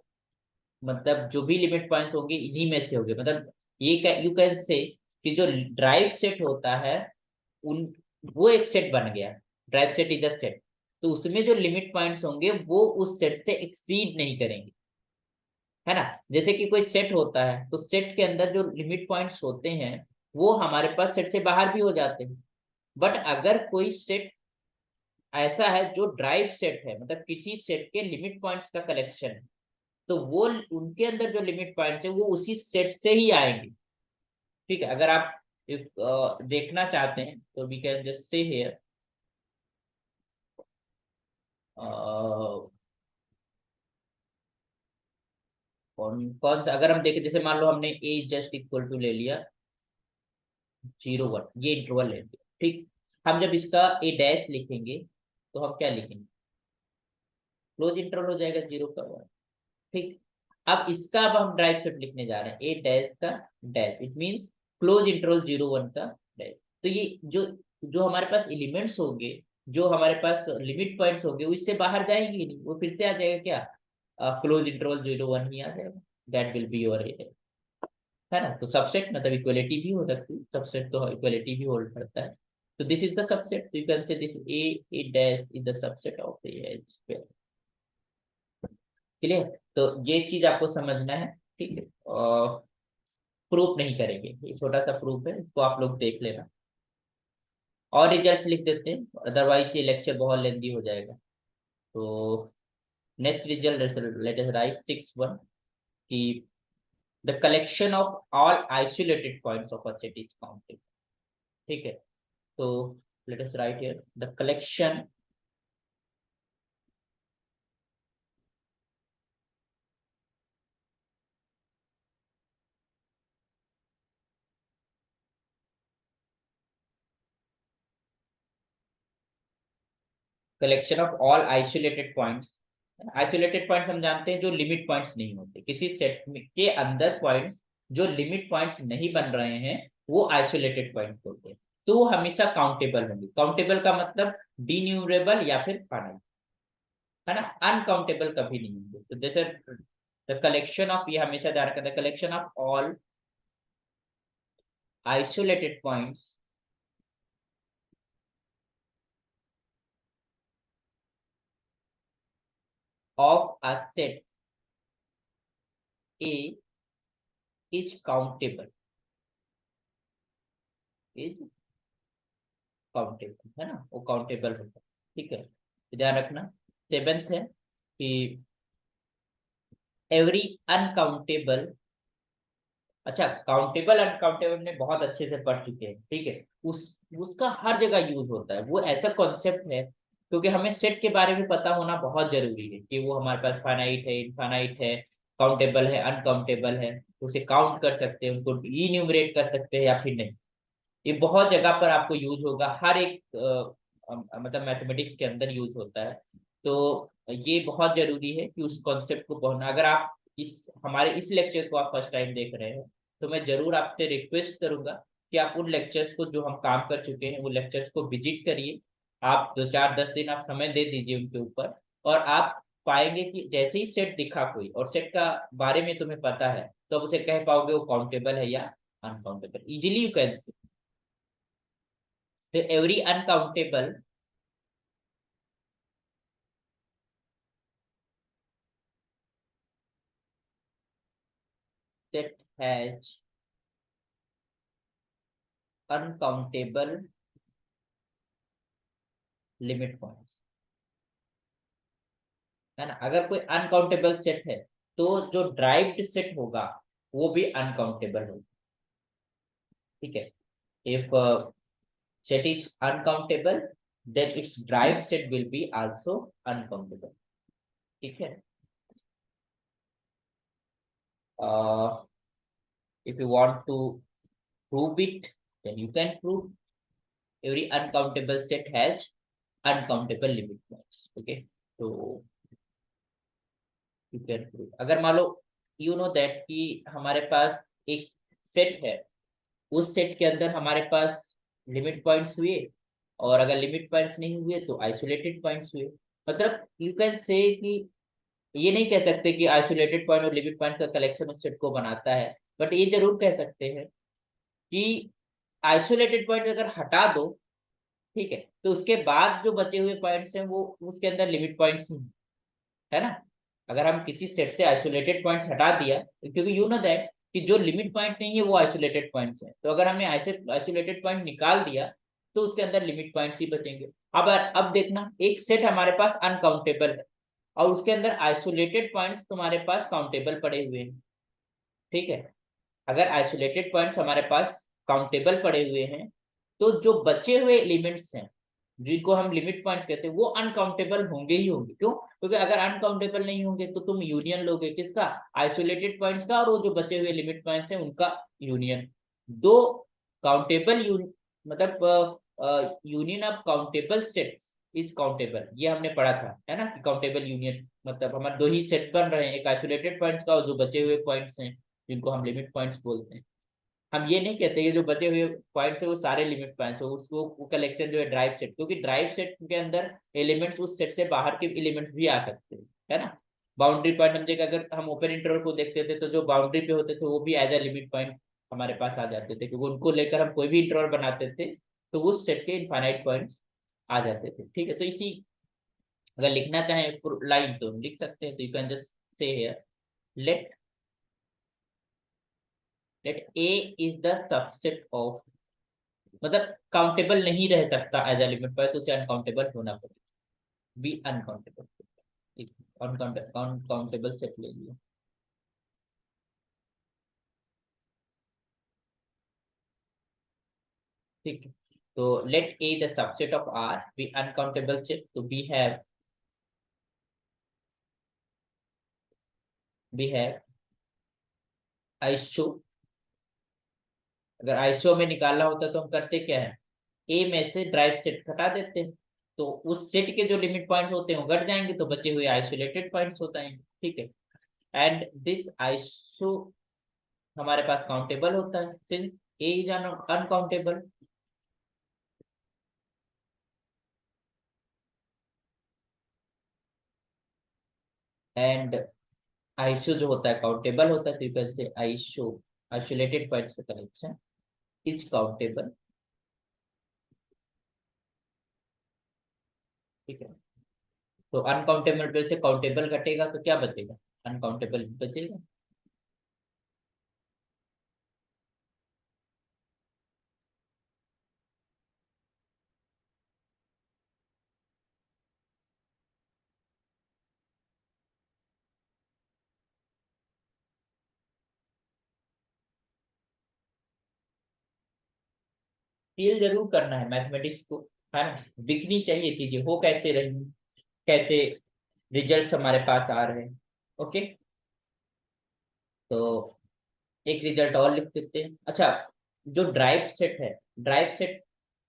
मतलब जो भी लिमिट पॉइंट्स होंगे इन्हीं में से होंगे, मतलब ये यू कैन से कि जो ड्राइव सेट होता है उन वो एक सेट बन गया, drive set is a set, तो उसमें जो लिमिट पॉइंट्स होंगे वो उस सेट से एक्सीड नहीं करेंगे, है ना। जैसे कि कोई सेट होता है तो सेट के अंदर जो लिमिट पॉइंट्स होते हैं वो हमारे पास सेट से बाहर भी हो जाते हैं, बट अगर कोई सेट ऐसा है जो ड्राइव सेट है, मतलब किसी सेट के लिमिट पॉइंट्स का कलेक्शन है, तो वो उनके अंदर जो लिमिट पॉइंट्स है वो उसी सेट से ही आएंगे, ठीक है। अगर आप देखना चाहते हैं तो we can just say here, कौन कौन सा अगर हम देखें, जैसे मान लो हमने ए जस्ट इक्वल टू ले लिया 0 1, ये इंटरवल ले लिया, ठीक। हम जब इसका ए डैश लिखेंगे तो हम क्या लिखेंगे, क्लोज इंटरवल हो जाएगा 0 का 1, ठीक। अब इसका अब हम ड्राइव सेट लिखने जा रहे हैं, ए डैश का dash, it means close interval 0 1 का डैश। तो ये जो जो हमारे पास एलिमेंट्स होंगे, जो हमारे पास लिमिट पॉइंट्स होंगे, वो इससे बाहर जाएंगे ही नहीं, वो फिर से आ जाएगा क्या, क्लोज इंटरवल 0 1 ही आ जाएगा, दैट विल बी योर ए, है ना। तो सबसेट मतलब इक्वलिटी भी हो सकती है, सबसेट तो इक्वलिटी भी होल्ड करता है। तो this is the subset, you can say this A dash is the subset of A square, clear. तो ये चीज आपको समझना है, ठीक है। प्रूफ नहीं करेंगे, ये छोटा सा प्रूफ है, इसको आप लोग देख लेना। और रिजल्ट्स लिख देते हैं, अदरवाइज ये लेक्चर बहुत लेंदी हो जाएगा। तो next result late us right 6.1 कि the collection of all isolated points of a set is counted. ठीक है, तो let us right here the collection collection of all isolated points. Isolated points हम जानते हैं जो लिमिट पॉइंट्स नहीं होते किसी सेट के अंदर, पॉइंट्स जो लिमिट पॉइंट्स नहीं बन रहे हैं वो आइसोलेटेड पॉइंट्स होते हैं। तो वो हमेशा काउंटेबल होंगे। काउंटेबल का मतलब डिन्यूमरेबल या फिर फाइनाइट, है ना। अनकाउंटेबल कभी नहीं होंगे। तो जैसे द कलेक्शन ऑफ, ये हमेशा ध्यान रखना, the collection of all isolated points of a set A is countable, is countable, है ना, वो काउंटेबल होता है। ठीक है, तो ध्यान रखना। सेवेंथ है कि एवरी अनकाउंटेबल, अच्छा काउंटेबल अनकाउंटेबल में बहुत अच्छे से पढ़ चुके हैं। ठीक है, उस उसका हर जगह यूज होता है, वो ऐसा कॉन्सेप्ट है। क्योंकि हमें सेट के बारे में पता होना बहुत जरूरी है कि वो हमारे पास फाइनाइट है, इनफाइनाइट है, काउंटेबल है, अनकाउंटेबल है, उसे काउंट कर सकते हैं, उनको इन्यूमरेट कर सकते हैं या फिर नहीं। ये बहुत जगह पर आपको यूज होगा, हर एक मतलब मैथमेटिक्स के अंदर यूज होता है। तो ये बहुत जरूरी है कि उस कॉन्सेप्ट को पढ़ना। अगर आप इस हमारे इस लेक्चर को आप फर्स्ट टाइम देख रहे हैं तो मैं जरूर आपसे रिक्वेस्ट करूंगा कि आप उन लेक्चर्स को, जो हम काम कर चुके हैं, वो लेक्चर्स को विजिट करिए। आप 2 4 10 दिन आप समय दे दीजिए उनके ऊपर, और आप पाएंगे कि जैसे ही सेट दिखा कोई और सेट का बारे में तुम्हें पता है, तो आप उसे कह पाओगे वो काउंटेबल है या uncountable, easily you can see. So every uncountable set has uncountable limit points, है ना। अगर कोई अनकाउंटेबल सेट है तो जो ड्राइव्ड सेट होगा वो भी अनकाउंटेबल होगा। ठीक है, if set is uncountable then its drive set will be also uncountable। ठीक है, uh, if you want to prove it then you can prove every uncountable set has uncountable limit points। okay, so you can prove. अगर मान लो यू नो दैट कि हमारे पास एक सेट है, उस सेट के अंदर हमारे पास लिमिट पॉइंट्स हुए, और अगर लिमिट पॉइंट्स नहीं हुए तो आइसोलेटेड पॉइंट्स हुए। मतलब यू कैन से कि ये नहीं कह सकते कि आइसोलेटेड पॉइंट और लिमिट पॉइंट्स का कलेक्शन उस सेट को बनाता है, बट ये जरूर कह सकते हैं कि आइसोलेटेड पॉइंट अगर हटा दो, ठीक है, तो उसके बाद जो बचे हुए पॉइंट्स हैं वो उसके अंदर लिमिट पॉइंट्स ही हैं, है ना। अगर हम किसी सेट से आइसोलेटेड पॉइंट्स हटा दिया, क्योंकि यू नो दैट कि जो लिमिट पॉइंट नहीं है वो आइसोलेटेड पॉइंट्स है, तो अगर हमने आइसोलेटेड पॉइंट निकाल दिया तो उसके अंदर लिमिट पॉइंट्स ही बचेंगे। अब देखना, एक सेट हमारे पास अनकाउंटेबल है और उसके अंदर आइसोलेटेड पॉइंट्स तुम्हारे पास काउंटेबल पड़े हुए हैं। ठीक है, अगर आइसोलेटेड पॉइंट्स हमारे पास काउंटेबल पड़े हुए हैं तो जो बचे हुए एलिमेंट्स हैं जिनको हम लिमिट पॉइंट्स कहते हैं वो अनकाउंटेबल होंगे ही होंगे। क्यों? क्योंकि अगर अनकाउंटेबल नहीं होंगे तो तुम यूनियन लोगे किसका, आइसोलेटेड पॉइंट्स का, और वो जो बचे हुए लिमिट पॉइंट्स हैं उनका यूनियन। दो काउंटेबल मतलब union of countable sets is countable, ये हमने पढ़ा था, है ना, कि काउंटेबल यूनियन मतलब हमारे दो ही सेट बन रहे हैं, एक आइसोलेटेड पॉइंट्स का और जो बचे हुए पॉइंट्स हैं जिनको हम लिमिट पॉइंट्स बोलते हैं। हम ये नहीं कहते कि जो बचे हुए पॉइंट्स है वो सारे लिमिट पॉइंट्स हो, उसको वो कलेक्शन जो है ड्राइव सेट, क्योंकि ड्राइव सेट के अंदर एलिमेंट्स उस सेट से बाहर के एलिमेंट्स भी आ सकते हैं, है ना। बाउंड्री पॉइंट हम देखा, अगर हम ओपन इंटरवल को देखते थे तो जो बाउंड्री पे होते थे वो भी एज अ लिमिट पॉइंट हमारे पास आ जाते थे, क्योंकि उनको लेकर हम कोई भी इंटरवल बनाते थे तो उस सेट के इनफाइनाइट पॉइंट्स आ जाते थे। ठीक है, तो इसी, अगर लिखना चाहें लाइन तो लिख सकते हैं, तो you can just say here let A is the subset of मतलब काउंटेबल नहीं रह सकता एज अ लिमिट पॉइंट, तो उसे अनकाउंटेबल होना पड़ेगा, बी अनकाउंटेबल। ठीक, अनकाउंटेबल सेट ले लिया। ठीक है, तो let A the subset of R B uncountable set, तो वी हैव आइसो। अगर आइसो में निकालना होता तो हम करते क्या है, ए में से ड्राइव सेट हटा देते हैं, तो उस सेट के जो लिमिट पॉइंट्स होते हैं वो घट जाएंगे, तो बचे हुए आइसोलेटेड पॉइंट्स होता है। ठीक है, एंड दिस आइसो हमारे पास काउंटेबल होता है since A is uncountable. And iso जो होता है काउंटेबल होता है, तो यू कैन से आइसो आइसोलेटेड पॉइंट्स का कलेक्शन इज काउंटेबल। ठीक है, तो अनकाउंटेबल से काउंटेबल घटेगा तो क्या बचेगा, अनकाउंटेबल बचेगा। फील जरूर करना है मैथमेटिक्स को, है ना, दिखनी चाहिए चीजें हो कैसे रही, कैसे रिजल्ट्स हमारे पास आ रहे हैं। ओके, तो एक रिजल्ट और लिख देते हैं। अच्छा, जो ड्राइव सेट है, ड्राइव सेट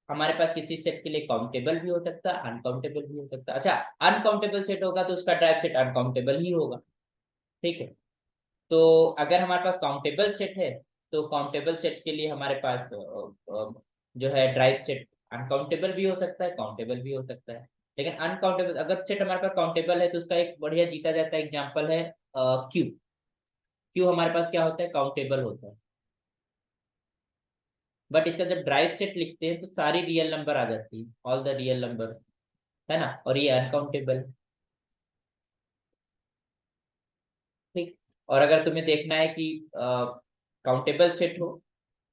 हमारे पास किसी सेट के लिए काउंटेबल भी हो सकता है, अनकाउंटेबल भी हो सकता है। अच्छा, अनकाउंटेबल सेट होगा तो उसका ड्राइव सेट अनकाउंटेबल ही होगा। ठीक है, तो अगर हमारे पास काउंटेबल सेट है, तो काउंटेबल सेट के लिए हमारे पास जो है ड्राइव सेट अनकाउंटेबल भी हो सकता है, काउंटेबल भी हो सकता है। लेकिन अनकाउंटेबल अगर सेट हमारे पास काउंटेबल है, तो उसका एक बढ़िया जीता जाता है एग्जांपल है क्यू। क्यू हमारे पास क्या होता है, काउंटेबल होता है। बट इसका जब ड्राइव सेट लिखते हैं तो सारी रियल नंबर आ जाती है, ऑल द रियल नंबर, है ना, और ये अनकाउंटेबल। ठीक, और अगर तुम्हें देखना है कि काउंटेबल सेट हो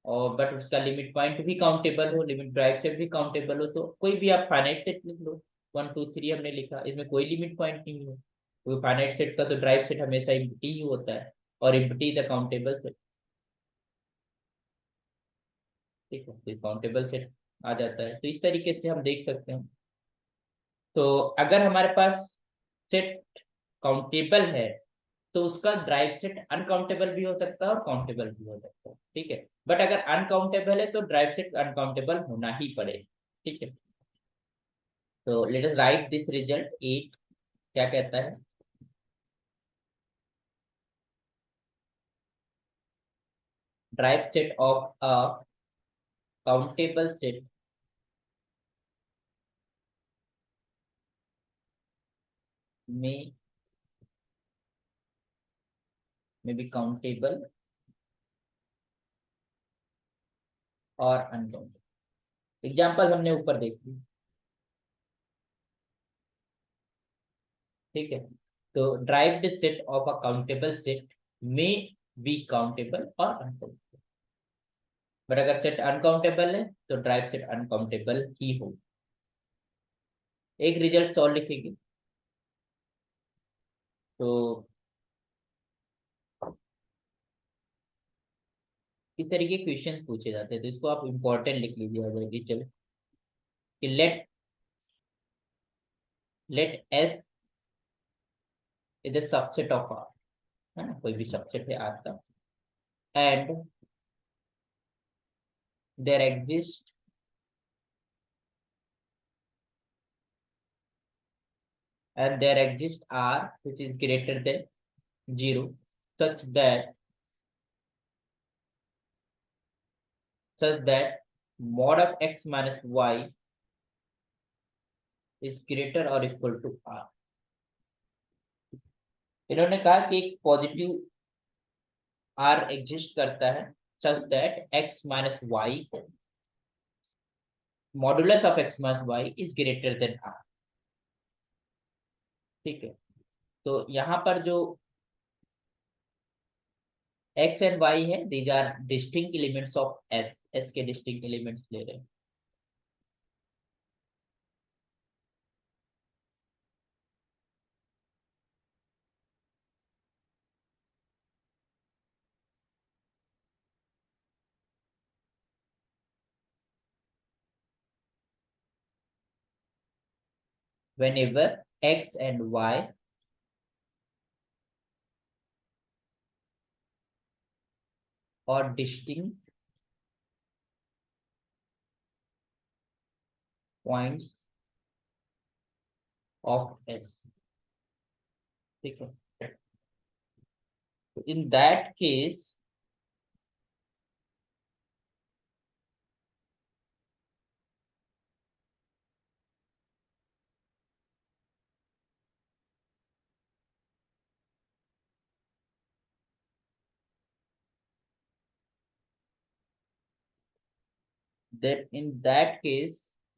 और बट उसका लिमिट पॉइंट भी काउंटेबल हो, लिमिट ड्राइव सेट भी काउंटेबल हो, तो कोई भी आप फाइनाइट सेट लिख लो। 1 2 3 हमने लिखा, इसमें कोई लिमिट पॉइंट नहीं है, तो फाइनाइट सेट का तो ड्राइव सेट हमेशा इम्प्टी ही होता है, और इम्प्टी द काउंटेबल सेट। ठीक है, तो काउंटेबल सेट आ जाता है, तो इस तरीके से हम देख सकते हैं। तो अगर हमारे पास सेट काउंटेबल है, तो उसका ड्राइव सेट अनकाउंटेबल भी हो सकता है और काउंटेबल भी हो सकता है। ठीक है, बट अगर अनकाउंटेबल है तो ड्राइव सेट अनकाउंटेबल होना ही पड़ेगा। ठीक है, तो let us write this result A क्या कहता है, derived set of a countable set में बी काउंटेबल और अनकाउंटेबल। एग्जाम्पल हमने ऊपर देख ली। ठीक है, तो derived set of a countable set में बी काउंटेबल और अनकाउंटेबल, बट अगर सेट अनकाउंटेबल है तो ड्राइव सेट अनकाउंटेबल ही हो। एक रिजल्ट और लिखेंगे, तो इस तरीके क्वेश्चन पूछे जाते हैं, तो इसको आप इंपॉर्टेंट लिख लीजिए अगर चलो, कि let S is the subset of R, है ना, कोई भी सबसेट है आर का, and there exist R which is greater than 0 such that mod of x minus y is greater or equal to r। इन्होंने कहा कि एक पॉजिटिव आर एग्जिस्ट करता है such that x minus y modulus of x minus y is greater than r। ठीक है, तो यहाँ पर जो एक्स एंड वाई है, these are distinct elements of S, S के डिस्टिंक्ट एलिमेंट्स ले रहे हैं। Whenever x and y are distinct points of S, ठीक है। In that case,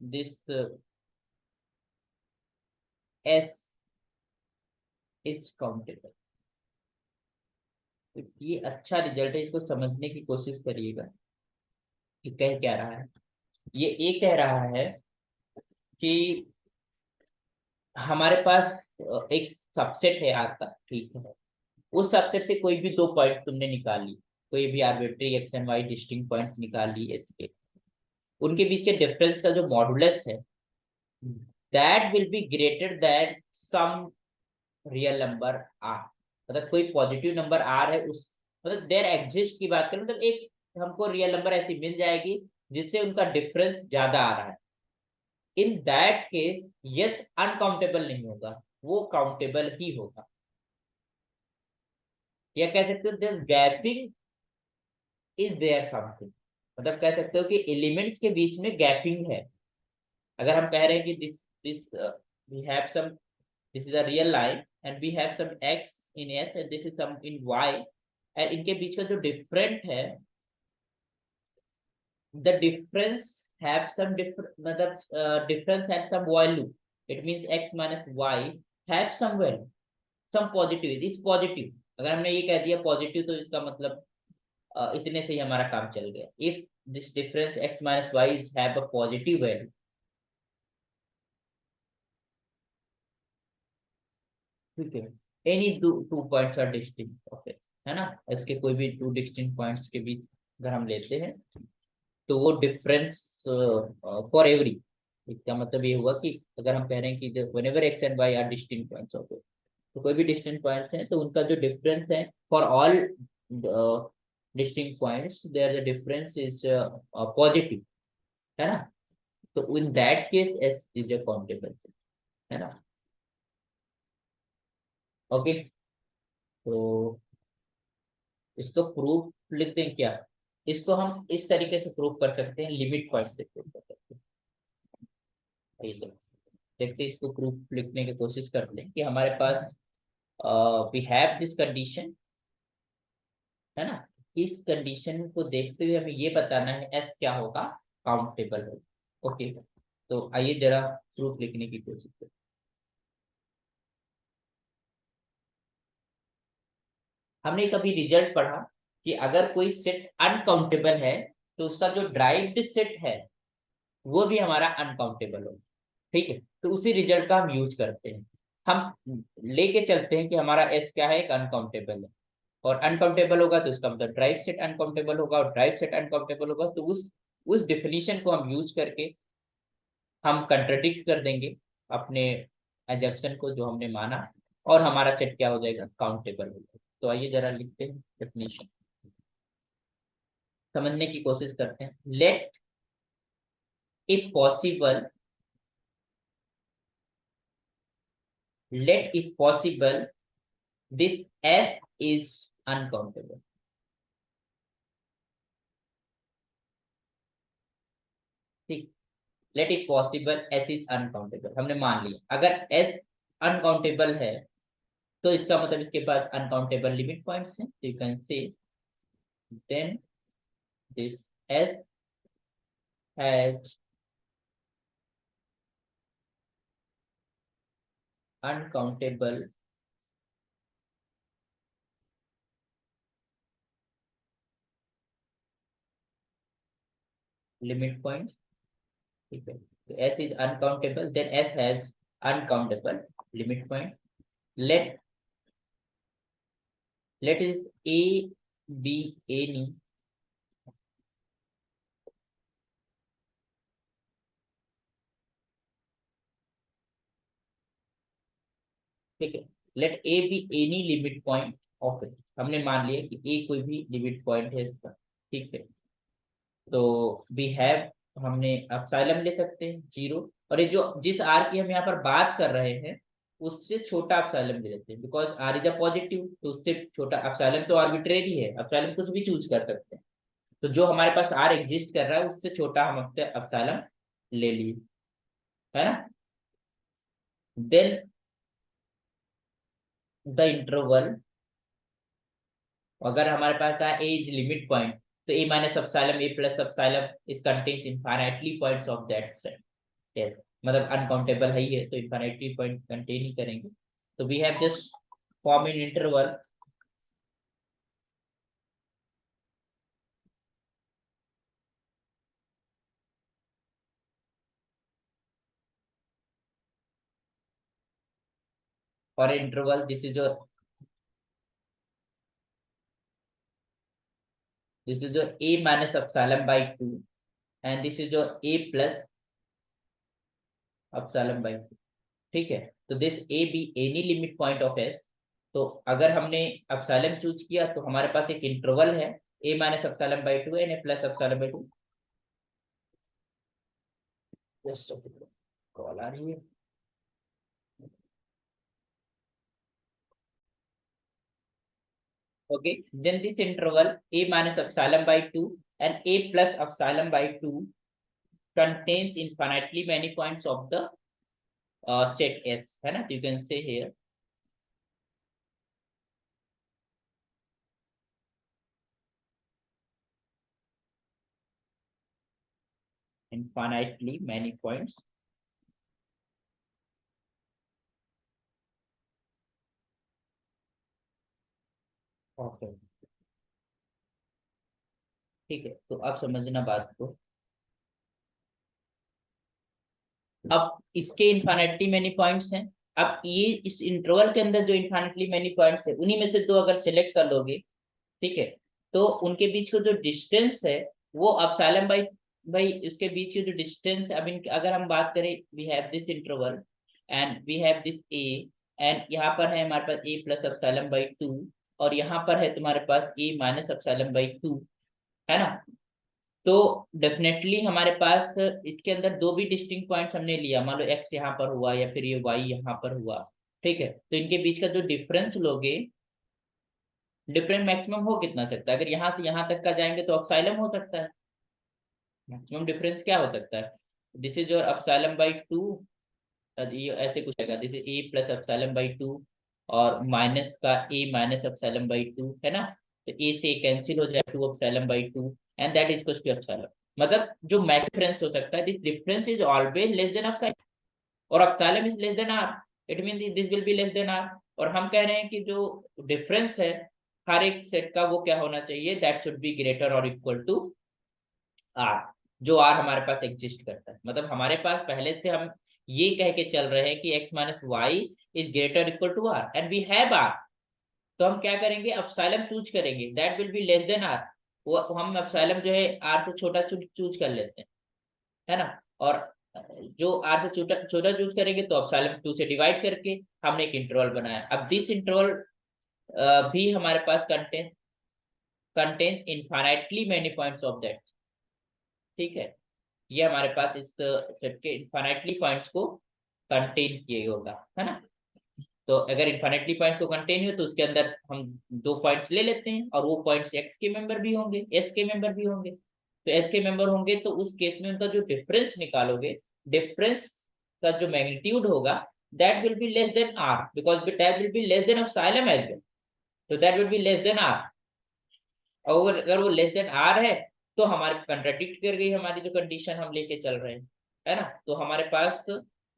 this S is countable। तो ये अच्छा रिजल्ट है, इसको समझने की कोशिश करिएगा कि कह क्या रहा है। ये कह रहा है कि हमारे पास एक सबसेट है आर का, ठीक है। उस सबसेट से कोई भी दो पॉइंट तुमने निकाल ली, कोई भी arbitrary x and y distinct points निकाल लिए इसके, उनके बीच के डिफरेंस का जो मॉडुलस है, that will be greater than some real number R. मतलब कोई पॉजिटिव नंबर आर है, उस मतलब देयर एग्जिस्ट की बात करें, मतलब एक हमको रियल नंबर ऐसी मिल जाएगी जिससे उनका डिफरेंस ज्यादा आ रहा है। इन दैट केस यस अनकाउंटेबल नहीं होगा, वो काउंटेबल ही होगा। या कह सकते हो there gapping is there something, मतलब कह सकते हो कि एलिमेंट्स के बीच में गैपिंग है। अगर हम कह रहे हैं कि this this we have some, this is a real line and we have some x in s and this is some in y, and इनके बीच का जो डिफरेंट है, the difference have some different, मतलब difference has some value, it means x minus y have some value, some positive, it is positive। अगर हमने ये कह दिया पॉजिटिव तो इसका मतलब इतने से ही हमारा काम चल गया। if this difference x minus y is have a positive value, ठीक है, any two points are distinct, okay, है ना। इसके कोई भी टू डिस्टिंक्ट पॉइंट्स के बीच अगर हम लेते हैं तो वो डिफरेंस फॉर एवरी, इसका मतलब ये हुआ कि अगर हम कह रहे हैं कि whenever x and y are distinct points of, तो कोई भी डिस्टिंक्ट पॉइंट्स हैं तो उनका जो डिफरेंस है for all distinct points there the difference is positive, है ना। तो in that case S is a countable, है ना। ओके, तो इसको प्रूफ लिख दें क्या। इसको हम इस तरीके से प्रूफ कर सकते हैं, लिमिट पॉइंट से प्रूफ कर सकते हैं। ये देखते हैं, इसको प्रूफ लिखने की कोशिश करते हैं कि हमारे पास वी हैव दिस कंडीशन, है ना। इस कंडीशन को देखते हुए हमें ये बताना है एस क्या होगा, काउंटेबल होगा। ओके, तो आइए जरा प्रूफ लिखने की कोशिश करें। हमने कभी रिजल्ट पढ़ा कि अगर कोई सेट अनकाउंटेबल है तो उसका जो ड्राइव्ड सेट है वो भी हमारा अनकाउंटेबल होगा, ठीक है। तो उसी रिजल्ट का हम यूज करते हैं। हम लेके चलते हैं कि हमारा एस क्या है, एक अनकाउंटेबल है, और अनकाउंटेबल होगा तो इसका मतलब ड्राइव सेट अनकाउंटेबल होगा, और ड्राइव सेट अनकाउंटेबल होगा तो उस डिफिनीशन को हम यूज करके हम कंट्रडिक्ट कर देंगे अपने एजम्पशन को जो हमने माना, और हमारा सेट क्या हो जाएगा, काउंटेबल हो जाएगा। तो आइए जरा लिखते हैं डेफिनेशन, समझने की कोशिश करते हैं। Let if possible, let if possible this s is uncountable, ठीक। Let if possible s is uncountable, हमने मान लिया अगर s अनकाउंटेबल है तो इसका मतलब इसके पास अनकाउंटेबल लिमिट पॉइंट्स हैं, तो you can say then this s has uncountable limit point, ठीक है। तो S is uncountable, then S has uncountable limit point. Let is a be any, ठीक है। Let a be any limit point of it, हमने मान लिया कि ए कोई भी लिमिट पॉइंट है इसका, ठीक है। तो वी हैव, हमने एप्सिलॉन ले सकते हैं 0, और ये जो जिस आर की हम यहाँ पर बात कर रहे हैं उससे छोटा एप्सिलॉन ले लेते हैं, because r is a positive, तो उससे छोटा एप्सिलॉन तो आर्बिट्रेरी है, एप्सिलॉन कुछ भी चूज कर सकते हैं। तो जो हमारे पास आर एग्जिस्ट कर रहा है उससे छोटा हम एप्सिलॉन ले लिए, है ना। देन द इंटरवल, अगर हमारे पास था ए इज लिमिट पॉइंट, तो A minus epsilon A plus epsilon is contains infinitely points of that set, yes, मतलब अनकाउंटेबल है ही है, तो इनफाइनाइटली पॉइंट कंटेन ही करेंगे। तो we have just form in interval for interval, this is your a minus epsilon by 2, and this is your a plus epsilon by 2, ठीक है। तो this a be any limit point of S, तो अगर हमने एप्सिलॉन चूज किया तो हमारे पास एक इंटरवल है A minus epsilon by 2 and A plus epsilon by 2। Just call आ रही है। Okay, then this interval a minus epsilon by 2 and a plus epsilon by 2 contains infinitely many points of the set S, है ना। You can say here infinitely many points of S, ठीक है। तो अब समझना बात को, अब इसके इन्फिनिटली मैनी पॉइंट्स हैं। अब ये इस इंटरवल के अंदर जो इन्फिनिटली मैनी पॉइंट्स है उन्हीं में से दो अगर सिलेक्ट कर लोगे, ठीक है, तो उनके बीच का जो डिस्टेंस है वो एप्सिलॉन बाई भाई उसके बीच की जो डिस्टेंस, अब अगर हम बात करें, we have this interval and we have this a, and यहाँ पर है हमारे पास ए प्लस एप्सिलॉन बाई 2, और यहाँ पर है तुम्हारे पास ए माइनस एप्सिलॉन बाई 2, है ना। तो डेफिनेटली हमारे पास इसके अंदर दो भी डिस्टिंक्ट पॉइंट्स हमने लिया, मान लो एक्स यहाँ पर हुआ या फिर ये वाई यहाँ पर हुआ, ठीक है। तो इनके बीच का जो डिफरेंस लोगे, डिफरेंस मैक्सिमम हो कितना सकता है, अगर यहाँ से यहाँ तक का जाएंगे तो एप्सिलॉन हो सकता है। मैक्सिमम डिफरेंस क्या हो सकता है, this is your epsilon by 2, ये ऐसे कुछ आएगा, this is a plus epsilon by 2 और माइनस का ए माइनस एप्सिलॉन बाई 2, है ना। तो ए से कैंसिल हो जाए 2 epsilon by 2 and that is equals to epsilon. मतलब जो मैक्स डिफरेंस हो सकता है, this difference is always less than epsilon, और epsilon is less than R, it mean this will be less than R. और हम कह रहे हैं कि जो डिफरेंस है हर एक सेट का वो क्या होना चाहिए, दैट शुड बी ग्रेटर और इक्वल टू आर, जो आर हमारे पास एग्जिस्ट करता है। मतलब हमारे पास पहले से हम ये कह के चल रहे हैं कि x minus y is greater equal to r and we have r, तो हम क्या करेंगे, एप्सिलॉन चूज करेंगे that will be less than r, वो हम एप्सिलॉन जो है आर से छोटा चूज कर लेते हैं, है ना। और जो आर से छोटा छोटा चूज करेंगे तो एप्सिलॉन 2 से डिवाइड करके हमने एक इंटरवल बनाया। अब दिस इंटरवल भी हमारे पास contains infinitely many points of that, ठीक है। ये हमारे पास इस सेट के इनफाइनाइटली पॉइंट्स को कंटेन किए होगा, है ना। तो अगर इनफाइनाइटली पॉइंट को कंटेन हो तो उसके अंदर हम दो पॉइंट्स ले लेते हैं, और वो पॉइंट्स एक्स के मेंबर भी होंगे एस के मेंबर भी होंगे। तो एस के मेंबर होंगे तो उस केस में उनका जो डिफरेंस निकालोगे, डिफरेंस का जो मैग्नीट्यूड होगा that will be less than R, because that will be less than epsilon as well, तो that will be less than R. और अगर वो लेस देन आर है तो हमारे कंट्राडिक्ट कर गई हमारी जो कंडीशन हम लेके चल रहे हैं, है ना। तो हमारे पास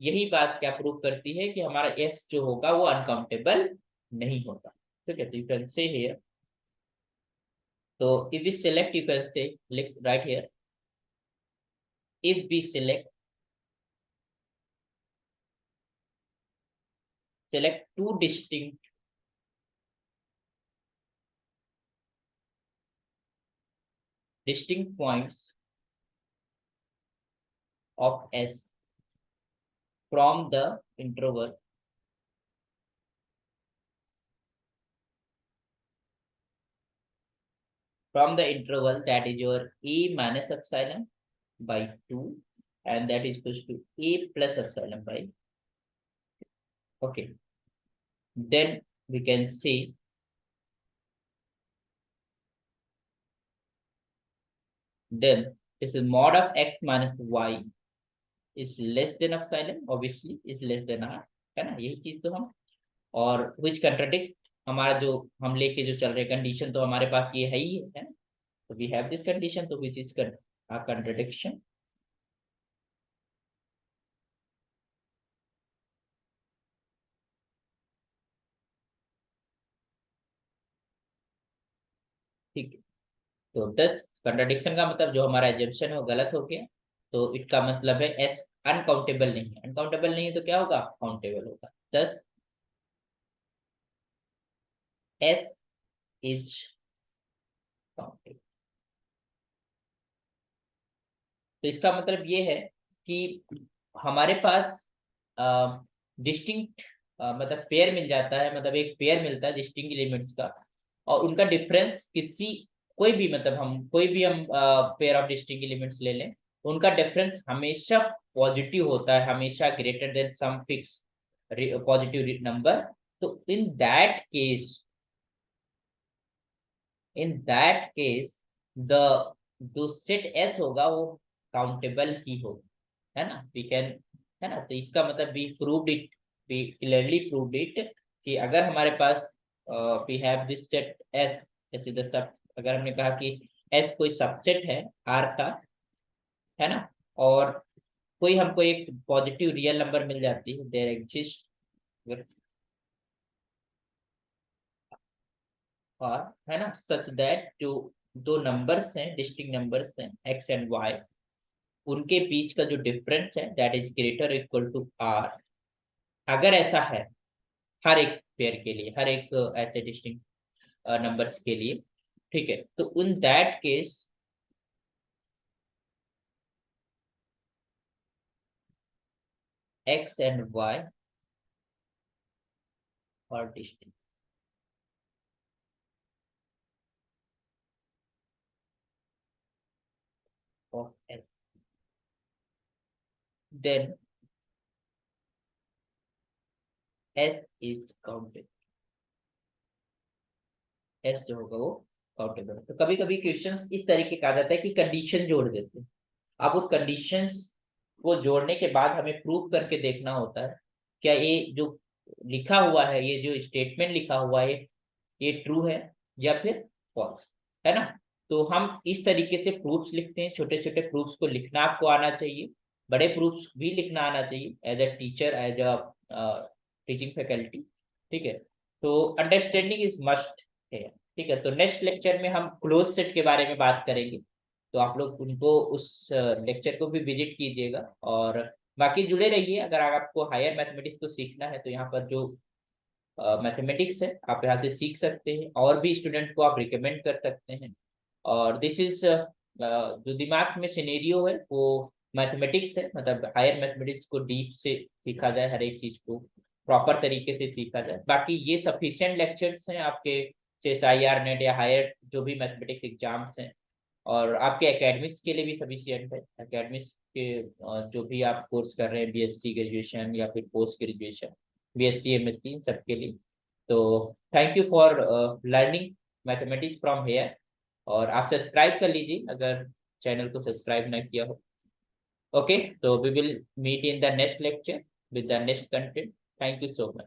यही बात क्या प्रूव करती है कि हमारा एस जो होगा वो अनकाउंटेबल नहीं होता, ठीक है। तो यू कैन से हियर, तो if we select, you can say right here if we select two distinct points of S from the interval that is your A minus epsilon by 2, and that is equals to A plus epsilon by, okay, then we can say then this is mod of x minus y is less than epsilon, obviously is less than r, है ना, यही चीज तो हम, और which contradict हमारा जो हम लेके जो चल रहे कंडीशन तो हमारे पास ये है ही है ना, तो वी हैव दिस कंडीशन, तो which is a contradiction. ठीक है, तो 10 कंट्राडिक्शन का मतलब जो हमारा एजम्पशन है वो गलत हो गया, तो इसका मतलब है एस अनकाउंटेबल नहीं है, अनकाउंटेबल नहीं है तो क्या होगा, काउंटेबल होगा, 10 एस इज काउंटेबल. तो इसका मतलब ये है कि हमारे पास डिस्टिंक्ट मतलब पेयर मिल जाता है, मतलब एक पेयर मिलता है डिस्टिंक्ट एलिमेंट्स का, और उनका डिफरेंस किसी कोई भी मतलब हम कोई भी हम पेयर ऑफ डिस्टिंक्ट एलिमेंट्स ले लें, उनका डिफरेंस हमेशा पॉजिटिव होता है, हमेशा greater then some fix positive number. तो इन दैट केस द जो सेट एस होगा वो काउंटेबल ही होगा, है ना, वी कैन, है ना, तो इसका मतलब we proved it, we clearly proved it कि अगर हमारे पास we have this set S, जैसे अगर हमने कहा कि एस कोई सबसेट है आर का, है ना, और कोई हमको एक पॉजिटिव रियल नंबर मिल जाती है, देयर एग्जिस्ट, और है ना, सच दैट जो दो नंबर्स हैं डिस्टिंक्ट नंबर्स हैं एक्स एंड वाई, उनके बीच का जो डिफरेंस है that is greater equal to r, अगर ऐसा है हर एक पेयर के लिए, हर एक ऐसे डिस्टिंक्ट नंबर्स के लिए, ठीक है, तो in that case x and y और distinct of x, then S is counted, S जो होगा वो काउंटेबल. तो कभी कभी क्वेश्चंस इस तरीके का आ जाता है कि कंडीशन जोड़ देते हैं, अब उस कंडीशंस को जोड़ने के बाद हमें प्रूव करके देखना होता है क्या ये जो लिखा हुआ है, ये जो स्टेटमेंट लिखा हुआ है ये ट्रू है या फिर फॉल्स, है ना. तो हम इस तरीके से प्रूफ्स लिखते हैं, छोटे छोटे प्रूफ्स को लिखना आपको आना चाहिए, बड़े प्रूफ्स भी लिखना आना चाहिए as a teacher, as a teaching faculty, ठीक है. तो अंडरस्टैंडिंग इज मस्ट है, ठीक है. तो नेक्स्ट लेक्चर में हम क्लोज सेट के बारे में बात करेंगे, तो आप लोग उनको उस लेक्चर को भी विजिट कीजिएगा, और बाकी जुड़े रहिए. अगर आपको हायर मैथमेटिक्स को सीखना है तो यहाँ पर जो मैथमेटिक्स है आप यहाँ से सीख सकते हैं, और भी स्टूडेंट को आप रिकमेंड कर सकते हैं. और दिस इज जो दिमाग में सिनेरियो है वो मैथमेटिक्स है, मतलब हायर मैथमेटिक्स को डीप से सीखा जाए, हर एक चीज को प्रॉपर तरीके से सीखा जाए. बाकी ये सफिशिएंट लेक्चर्स हैं आपके CSIR नेट या हायर जो भी मैथमेटिक्स एग्जाम्स हैं, और आपके एकेडमिक्स के लिए भी सफिशिएंट है. एकेडमिक्स के जो भी आप कोर्स कर रहे हैं, BSc ग्रेजुएशन या फिर पोस्ट ग्रेजुएशन, BSc MSc, सबके लिए. तो thank you for learning mathematics from here, और आप सब्सक्राइब कर लीजिए अगर चैनल को सब्सक्राइब नहीं किया हो. ओके, तो we will meet in the next lecture with the next content. Thank you so much.